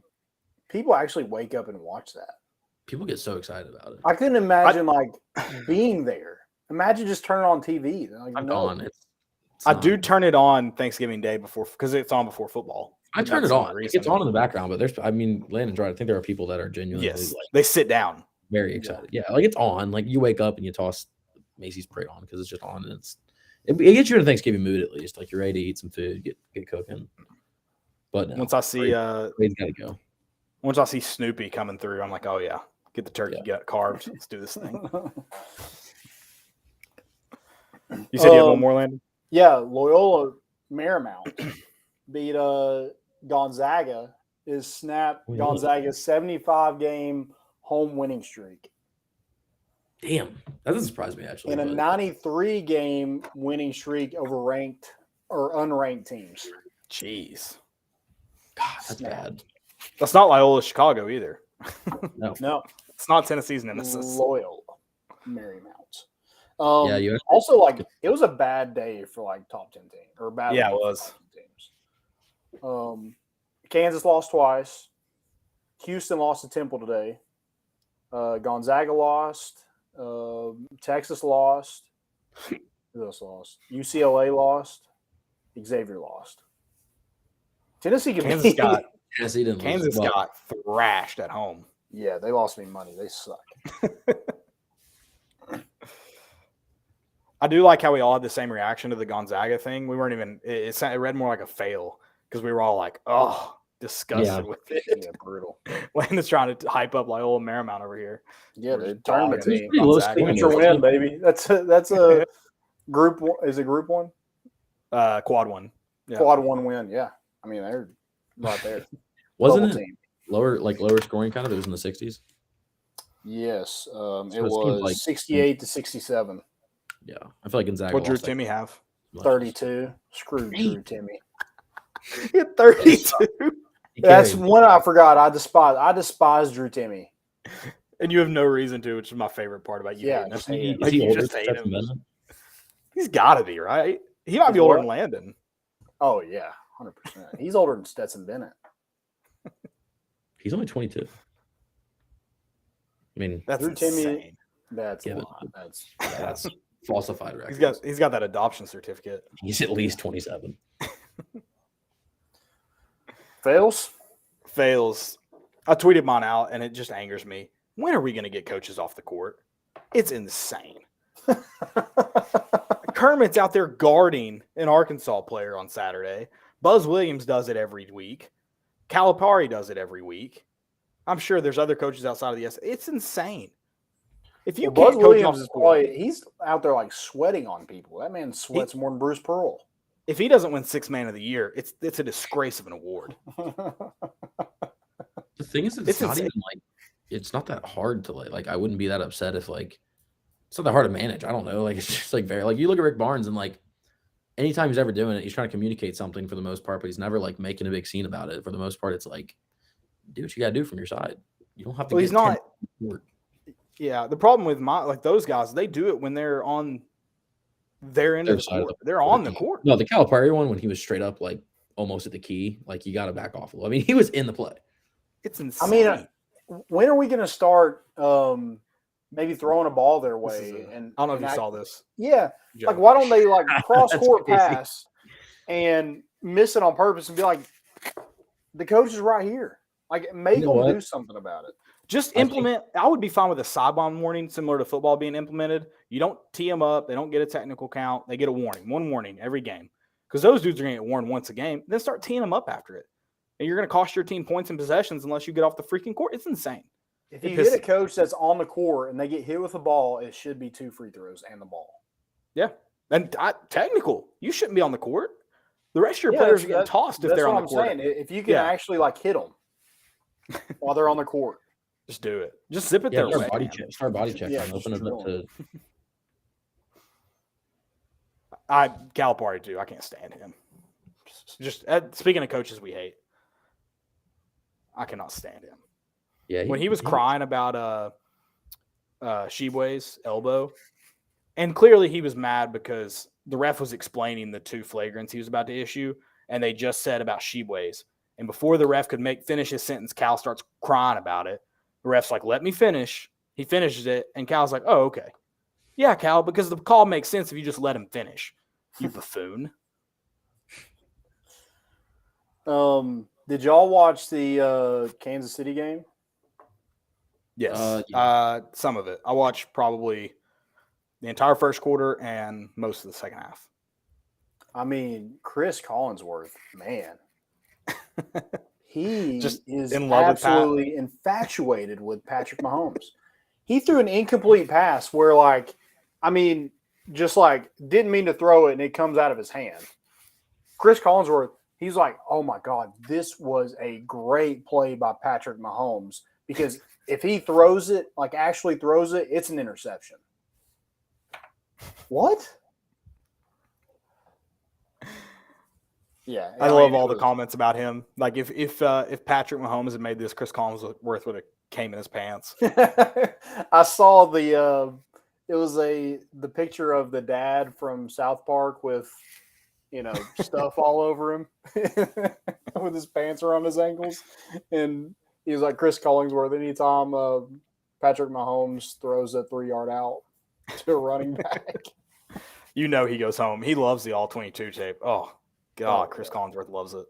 Speaker 7: people actually wake up and watch that.
Speaker 1: People get so excited about it.
Speaker 7: I couldn't imagine, being there. Imagine just turning on TV. Like,
Speaker 1: I'm on it.
Speaker 6: I do turn it on Thanksgiving Day because it's on before football.
Speaker 1: I turn it on. It's on in the background, but Landon's right. I think there are people that are genuinely
Speaker 6: they sit down.
Speaker 1: Very excited. Yeah, like it's on. Like you wake up and you toss Macy's parade on because it's just on, and it gets you in a Thanksgiving mood at least. Like you're ready to eat some food, get cooking. But no,
Speaker 6: once I see
Speaker 1: parade's gotta go.
Speaker 6: Once I see Snoopy coming through, I'm like, oh yeah, get the turkey, get carbs. Let's do this thing. You said you had one more, Landon?
Speaker 7: Yeah, Loyola Marymount beat Gonzaga. Gonzaga's 75-game home winning streak.
Speaker 1: Damn, that doesn't surprise me actually.
Speaker 7: And a 93-game winning streak over ranked or unranked teams.
Speaker 6: Jeez.
Speaker 1: God, that's bad.
Speaker 6: That's not Loyola Chicago either.
Speaker 7: No,
Speaker 6: It's not Tennessee's nemesis.
Speaker 7: Loyal Marymount.
Speaker 1: Yeah, you
Speaker 7: also like it was a bad day for like top 10 teams or bad.
Speaker 6: Yeah, it
Speaker 7: week for
Speaker 6: was.
Speaker 7: top 10 teams. Kansas lost twice. Houston lost to Temple today. Gonzaga lost. Texas lost. Who else lost? UCLA lost. Xavier lost. Tennessee can
Speaker 6: Kansas got
Speaker 1: Tennessee didn't lose.
Speaker 6: Kansas
Speaker 1: Well,
Speaker 6: got thrashed at home.
Speaker 7: Yeah, they lost me money. They suck.
Speaker 6: I do like how we all had the same reaction to the Gonzaga thing. We weren't even. It read more like a fail because we were all like, "Oh, disgusted with it."
Speaker 7: Yeah, brutal.
Speaker 6: Landon's trying to hype up like old Marymount over here.
Speaker 7: Yeah,
Speaker 6: We're
Speaker 7: the
Speaker 6: just
Speaker 7: tournament
Speaker 6: dogging
Speaker 7: team.
Speaker 1: pretty low
Speaker 6: Gonzaga.
Speaker 1: scoring.
Speaker 7: Signature win, baby. That's a group. Is it group one?
Speaker 6: Quad one. Yeah.
Speaker 7: Quad one win. Yeah, I mean they're right there.
Speaker 1: wasn't
Speaker 7: Bubble
Speaker 1: it
Speaker 7: team.
Speaker 1: lower scoring kind of? It was in the 60s.
Speaker 7: Yes, it
Speaker 1: it seems
Speaker 7: was
Speaker 1: like-
Speaker 7: 68 to 67.
Speaker 1: Yeah, I feel like Gonzaga.
Speaker 6: What Drew
Speaker 1: lost that
Speaker 6: Timmy have?
Speaker 1: much.
Speaker 7: 32. Screw Drew Timmy.
Speaker 6: He had 32.
Speaker 1: He
Speaker 7: That's
Speaker 1: carried.
Speaker 7: one I forgot. I despise Drew Timmy.
Speaker 6: And you have no reason to, which is my favorite part about you.
Speaker 7: Yeah,
Speaker 6: hating him.
Speaker 7: just hate him.
Speaker 1: Is he
Speaker 6: You
Speaker 1: older
Speaker 6: just
Speaker 1: than
Speaker 6: hate
Speaker 1: Stetson
Speaker 6: him.
Speaker 1: Bennett?
Speaker 6: He's got to be, right? He might be
Speaker 7: He's
Speaker 6: older
Speaker 7: what?
Speaker 6: than Landon.
Speaker 7: Oh yeah, 100%. He's older than Stetson Bennett.
Speaker 1: He's only 22. I mean,
Speaker 6: That's
Speaker 7: Drew Timmy-
Speaker 6: insane.
Speaker 7: That's a
Speaker 1: Yeah, but-
Speaker 7: lot. That's
Speaker 1: that's falsified record.
Speaker 6: He's got that adoption certificate.
Speaker 1: He's at least 27.
Speaker 7: fails.
Speaker 6: Fails. I tweeted mine out, and it just angers me. When are we going to get coaches off the court? It's insane. Kermit's out there guarding an Arkansas player on Saturday. Buzz Williams does it every week. Calipari does it every week. I'm sure there's other coaches outside of the S. It's insane. If you
Speaker 7: Buzz
Speaker 6: can't coach off
Speaker 7: Williams
Speaker 6: the
Speaker 7: is
Speaker 6: court,
Speaker 7: probably he's out there like sweating on people. That man sweats more than Bruce Pearl.
Speaker 6: if he doesn't win Sixth Man of the Year, it's a disgrace of an award.
Speaker 1: The thing is,
Speaker 6: It's
Speaker 1: it's not
Speaker 6: insane.
Speaker 1: even like it's not that hard to like. I wouldn't be that upset if like it's not that hard to manage. I don't know. Like it's just like very like you look at Rick Barnes and like anytime he's ever doing it, he's trying to communicate something for the most part, but he's never like making a big scene about it. For the most part, it's like do what you gotta do from your side. You don't have to.
Speaker 6: Well,
Speaker 1: get
Speaker 6: he's not.
Speaker 1: 10 court.
Speaker 6: Yeah, the problem with those guys, they do it when they're on their end
Speaker 1: Their
Speaker 6: of the
Speaker 1: side of
Speaker 6: court.
Speaker 1: the
Speaker 6: They're on the court.
Speaker 1: No, the Calipari one when he was straight up like almost at the key, like you got to back off a little. I mean, he was in the play.
Speaker 6: It's
Speaker 7: I
Speaker 6: insane.
Speaker 7: mean, when are we going to start maybe throwing a ball their
Speaker 6: This is
Speaker 7: way?
Speaker 6: I don't know if you saw this.
Speaker 7: Yeah,
Speaker 6: Joe.
Speaker 7: like why don't they like cross court
Speaker 1: crazy.
Speaker 7: pass and miss it on purpose and be like, the coach is right here. Like make
Speaker 1: You know
Speaker 7: them
Speaker 1: what?
Speaker 7: do something about it.
Speaker 6: Just
Speaker 1: I think-
Speaker 6: implement. I would be fine with a sideline warning, similar to football being implemented. You don't tee them up. They don't get a technical count. They get a warning, one warning every game. Because those dudes are going to get warned once a game. Then start teeing them up after it. And you're going to cost your team points and possessions unless you get off the freaking court. It's insane.
Speaker 7: If
Speaker 6: It
Speaker 7: you hit a
Speaker 6: pisses-
Speaker 7: coach that's on the court and they get hit with the ball, it should be 2 free throws and the ball.
Speaker 6: Yeah. And technical. You shouldn't be on the court. The rest of your
Speaker 7: Yeah,
Speaker 6: players are
Speaker 7: that's-
Speaker 6: getting tossed if
Speaker 7: That's
Speaker 6: they're
Speaker 7: what
Speaker 6: on
Speaker 7: I'm
Speaker 6: the court.
Speaker 7: saying. If you can
Speaker 6: Yeah.
Speaker 7: actually like hit them while they're on the court.
Speaker 6: Just do it. Just zip it
Speaker 1: Yeah,
Speaker 6: their
Speaker 1: start
Speaker 6: way.
Speaker 1: body
Speaker 6: man.
Speaker 1: check. Start body check.
Speaker 7: Yeah,
Speaker 1: and open it up to.
Speaker 6: Calipari too. I can't stand him. Just speaking of coaches we hate, I cannot stand him.
Speaker 1: Yeah,
Speaker 6: When he was crying about Shibwe's elbow, and clearly he was mad because the ref was explaining the 2 flagrants he was about to issue, and they just said about Shibwe's. And before the ref could finish his sentence, Cal starts crying about it. The ref's like, "Let me finish." He finishes it, and Cal's like, "Oh, okay. Yeah, Cal, because the call makes sense if you just let him finish, you buffoon."
Speaker 7: Did y'all watch the Kansas City game?
Speaker 6: Yes.
Speaker 1: Yeah.
Speaker 6: Some of it. I watched probably the entire first quarter and most of the second half.
Speaker 7: I mean, Chris Collinsworth, man. He
Speaker 6: Just
Speaker 7: is
Speaker 6: in love with Pat.
Speaker 7: absolutely infatuated with Patrick Mahomes. He threw an incomplete pass where, like, I mean, just like didn't mean to throw it and it comes out of his hand. Chris Collinsworth, he's like, oh my God, this was a great play by Patrick Mahomes because if he throws it, like actually throws it, it's an interception. What? Yeah,
Speaker 6: I
Speaker 7: mean,
Speaker 6: love all
Speaker 7: it
Speaker 6: the
Speaker 7: was-
Speaker 6: comments about him. Like if Patrick Mahomes had made this, Chris Collinsworth would have came in his pants.
Speaker 7: I saw the it was the picture of the dad from South Park with stuff all over him with his pants around his ankles, and he was like Chris Collinsworth. Anytime Patrick Mahomes throws a 3-yard out to a running back,
Speaker 6: He goes home. He loves the all 22 tape. Oh God,
Speaker 7: Oh,
Speaker 6: Chris
Speaker 7: yeah.
Speaker 6: Collinsworth loves it.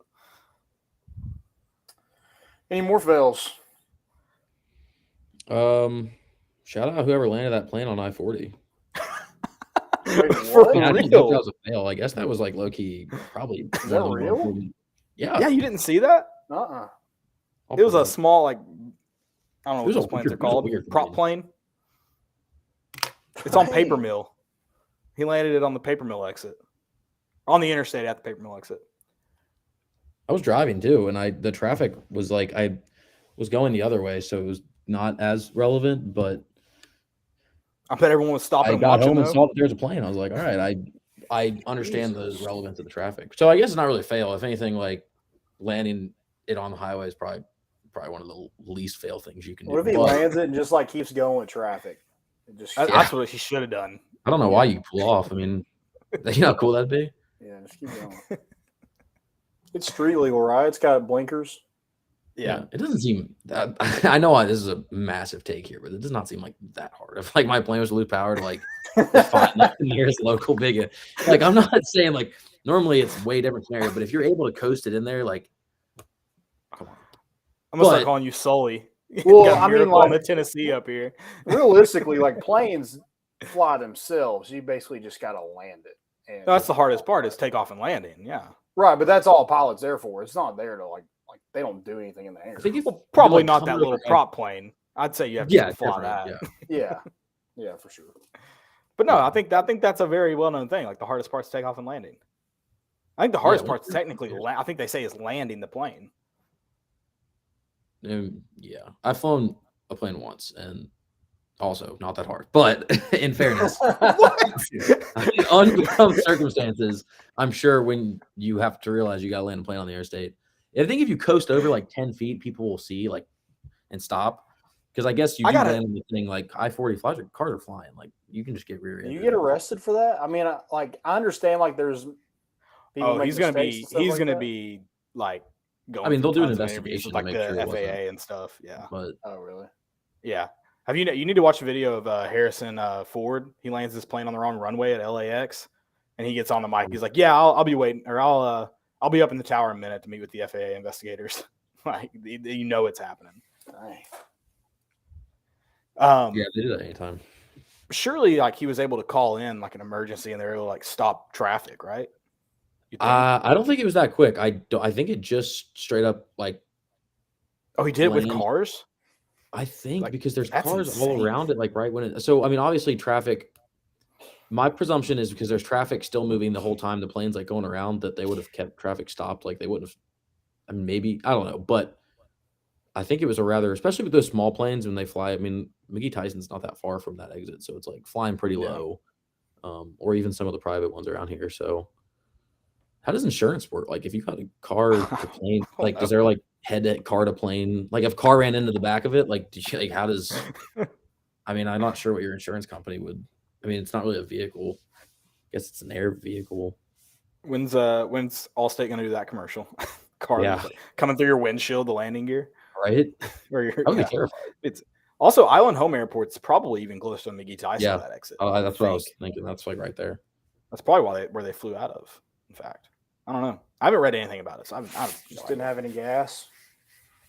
Speaker 7: Any more fails?
Speaker 1: Shout out whoever landed that plane on I-40.
Speaker 7: Wait,
Speaker 6: For
Speaker 7: what?
Speaker 1: I mean, I didn't
Speaker 6: real?
Speaker 1: think that was a fail. I guess that was like low key, probably.
Speaker 7: Is that real?
Speaker 1: Yeah.
Speaker 6: Yeah, you didn't see that?
Speaker 7: Uh-uh.
Speaker 6: It was a small, like, I don't know
Speaker 1: It
Speaker 6: what
Speaker 1: was a
Speaker 6: those planes
Speaker 1: weird-
Speaker 6: are
Speaker 1: it was a
Speaker 6: called.
Speaker 1: weird
Speaker 6: Prop plane. It's on paper
Speaker 7: Dang.
Speaker 6: mill. He landed it on the paper mill exit. On the interstate at the paper mill exit.
Speaker 1: I was driving too, and the traffic was like I was going the other way, so it was not as relevant. But
Speaker 6: I bet everyone was stopping
Speaker 1: I
Speaker 6: and
Speaker 1: got
Speaker 6: watching
Speaker 1: home and
Speaker 6: though.
Speaker 1: saw that there was a plane. I was like, all right, I understand the relevance of the traffic. So I guess it's not really a fail. If anything, like landing it on the highway is probably one of the least fail things you can do.
Speaker 7: What if he
Speaker 1: But
Speaker 7: lands it and just like keeps going with traffic? It just
Speaker 6: That's what he should have done.
Speaker 1: I don't know why you pull off. I mean, you know how cool that'd be.
Speaker 7: yeah, just keep going. It's street legal, right? It's got blinkers.
Speaker 1: Yeah, it doesn't seem that. I know this is a massive take here, but it does not seem like that hard. If like my plane was to lose power to like find like, the nearest local bigot, like I'm not saying like normally it's way different scenario, but if you're able to coast it in there, like come on.
Speaker 6: I'm gonna start
Speaker 1: But-
Speaker 6: calling you Sully.
Speaker 7: Well,
Speaker 6: Got
Speaker 7: I mean,
Speaker 6: Miracle on
Speaker 7: like-
Speaker 6: the Tennessee up here.
Speaker 7: Realistically, like planes fly themselves. You basically just got to land it. And
Speaker 6: That's the hardest part is takeoff and landing. Yeah.
Speaker 7: right, but that's all a pilot's there for. It's not there to like they don't do anything in the air.
Speaker 1: I think if
Speaker 6: Probably
Speaker 1: like,
Speaker 6: not
Speaker 1: come
Speaker 6: that
Speaker 1: over
Speaker 6: little
Speaker 1: and-
Speaker 6: prop plane. I'd say you have to
Speaker 1: Yeah,
Speaker 6: fly
Speaker 1: different,
Speaker 6: that.
Speaker 1: yeah.
Speaker 7: yeah, for sure.
Speaker 6: But no,
Speaker 1: Yeah.
Speaker 6: I think that's a very well known thing. Like the hardest part's takeoff and landing. I think the hardest
Speaker 1: well,
Speaker 6: part's technically I think they say is landing the plane.
Speaker 1: Yeah, I've flown a plane once, and also not that hard. But in fairness, under some circumstances, I'm sure when you have to realize you got to land a plane on the interstate. I think if you coast over like 10 feet, people will see like and stop. Because I guess you do land on the thing like I-40 flies, cars are flying. Like you can just get rear-ended.
Speaker 7: You get arrested for that? I mean, I understand like there's. people
Speaker 6: Oh,
Speaker 7: make
Speaker 6: he's gonna
Speaker 7: mistakes
Speaker 6: be
Speaker 7: and stuff
Speaker 6: he's
Speaker 7: like
Speaker 6: gonna
Speaker 7: that.
Speaker 6: be like going.
Speaker 1: I mean, they'll
Speaker 6: through
Speaker 1: do an
Speaker 6: tons of interviews
Speaker 1: investigation
Speaker 6: with,
Speaker 1: to
Speaker 6: like
Speaker 1: make sure
Speaker 6: the
Speaker 1: it wasn't-
Speaker 6: FAA and stuff. Yeah,
Speaker 1: But
Speaker 7: Oh, really?
Speaker 6: yeah. You need to watch a video of Harrison Ford. He lands this plane on the wrong runway at LAX, and he gets on the mic. He's like, "Yeah, I'll be waiting, or I'll be up in the tower in a minute to meet with the FAA investigators." Like you know it's happening.
Speaker 7: Dang.
Speaker 1: yeah, they do that anytime.
Speaker 6: Surely, like he was able to call in like an emergency, and they were able to like stop traffic, right? You think?
Speaker 1: I don't think it was that quick. I think it just straight up like
Speaker 6: Oh, he did it with
Speaker 1: land-
Speaker 6: cars.
Speaker 1: I think
Speaker 6: Like,
Speaker 1: because there's
Speaker 6: that's
Speaker 1: cars all
Speaker 6: insane.
Speaker 1: around it, like right when it. So I mean, obviously traffic. My presumption is because there's traffic still moving the whole time, the plane's like going around, that they would have kept traffic stopped. Like they wouldn't have. I mean, maybe I don't know, but I think it was a rather, especially with those small planes when they fly. I mean, McGee Tyson's not that far from that exit, so it's like flying pretty
Speaker 6: Yeah.
Speaker 1: low, or even some of the private ones around here. So, how does insurance work? Like, if you got a car to plane, like, is there like head to car to plane? Like, if car ran into the back of it, like, like how does? I mean, I'm not sure what your insurance company would. I mean, it's not really a vehicle. I guess it's an air vehicle.
Speaker 6: When's Allstate gonna do that commercial? Car
Speaker 1: Yeah.
Speaker 6: coming through your windshield, the landing gear,
Speaker 1: Right?
Speaker 6: or your,
Speaker 1: I would
Speaker 6: yeah.
Speaker 1: be terrified.
Speaker 6: It's also Island Home Airport's probably even closer to McGee Tyson
Speaker 1: Yeah.
Speaker 6: that exit.
Speaker 1: That's what I was
Speaker 6: think.
Speaker 1: thinking. That's like right there.
Speaker 6: That's probably where they flew out of. In fact, I don't know. I haven't read anything about it, so I have
Speaker 7: Just didn't have any gas.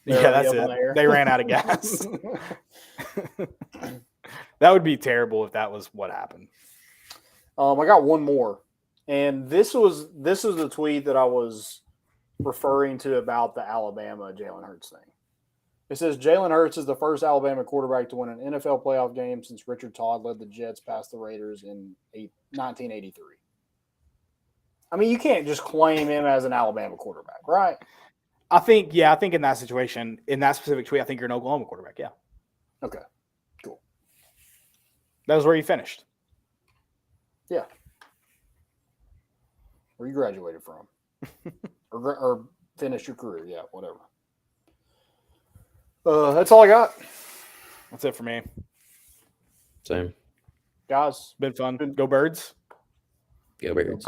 Speaker 6: Yeah, that's
Speaker 7: Up in the air.
Speaker 6: it. They ran out of gas. That would be terrible if that was what happened.
Speaker 7: I got one more, and this was the tweet that I was referring to about the Alabama Jalen Hurts thing. It says Jalen Hurts is the first Alabama quarterback to win an NFL playoff game since Richard Todd led the Jets past the Raiders in 1983. I mean, you can't just claim him as an Alabama quarterback, right?
Speaker 6: I think in that situation, in that specific tweet, I think you're an Oklahoma quarterback. Yeah,
Speaker 7: Okay, cool.
Speaker 6: that was where you finished.
Speaker 7: Yeah. Where you graduated from. or finish your career. Yeah, whatever. That's all I got.
Speaker 6: That's it for me.
Speaker 1: Same.
Speaker 7: Guys,
Speaker 6: Been fun. Go Birds.
Speaker 1: Go Birds.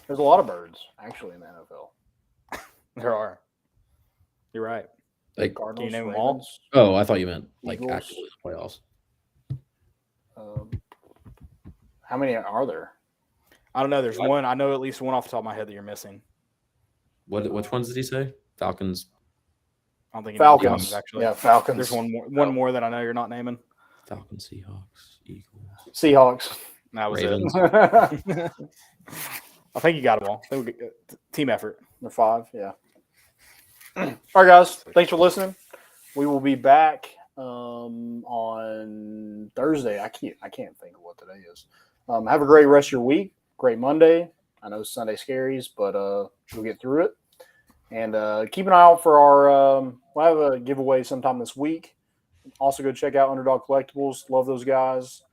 Speaker 7: there's a lot of birds actually in the NFL.
Speaker 6: There are. You're right.
Speaker 1: Like,
Speaker 7: Cardinals,
Speaker 6: name them all?
Speaker 7: Ravens.
Speaker 1: oh, I thought you meant like
Speaker 7: Eagles.
Speaker 1: actually in the playoffs.
Speaker 7: How many are there?
Speaker 6: I don't know. There's one. I know at least one off the top of my head that you're missing.
Speaker 1: Which ones did he say? Falcons.
Speaker 6: I don't think he named the
Speaker 7: Falcons.
Speaker 6: Falcons, actually.
Speaker 7: Yeah, Falcons.
Speaker 6: There's one more that I know you're not naming.
Speaker 1: Falcons, Seahawks, Eagles.
Speaker 7: Seahawks.
Speaker 6: That was
Speaker 1: Ravens.
Speaker 6: it. I think you got them all. I think team effort.
Speaker 7: They're 5, yeah. All right, guys. Thanks for listening. We will be back on Thursday. I can't think of what today is. Have a great rest of your week. Great Monday. I know Sunday scaries, but we'll get through it. And keep an eye out for our we'll have a giveaway sometime this week. Also, go check out Underdog Collectibles. Love those guys.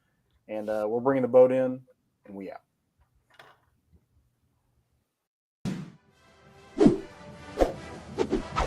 Speaker 7: And we're bringing the boat in, and we out.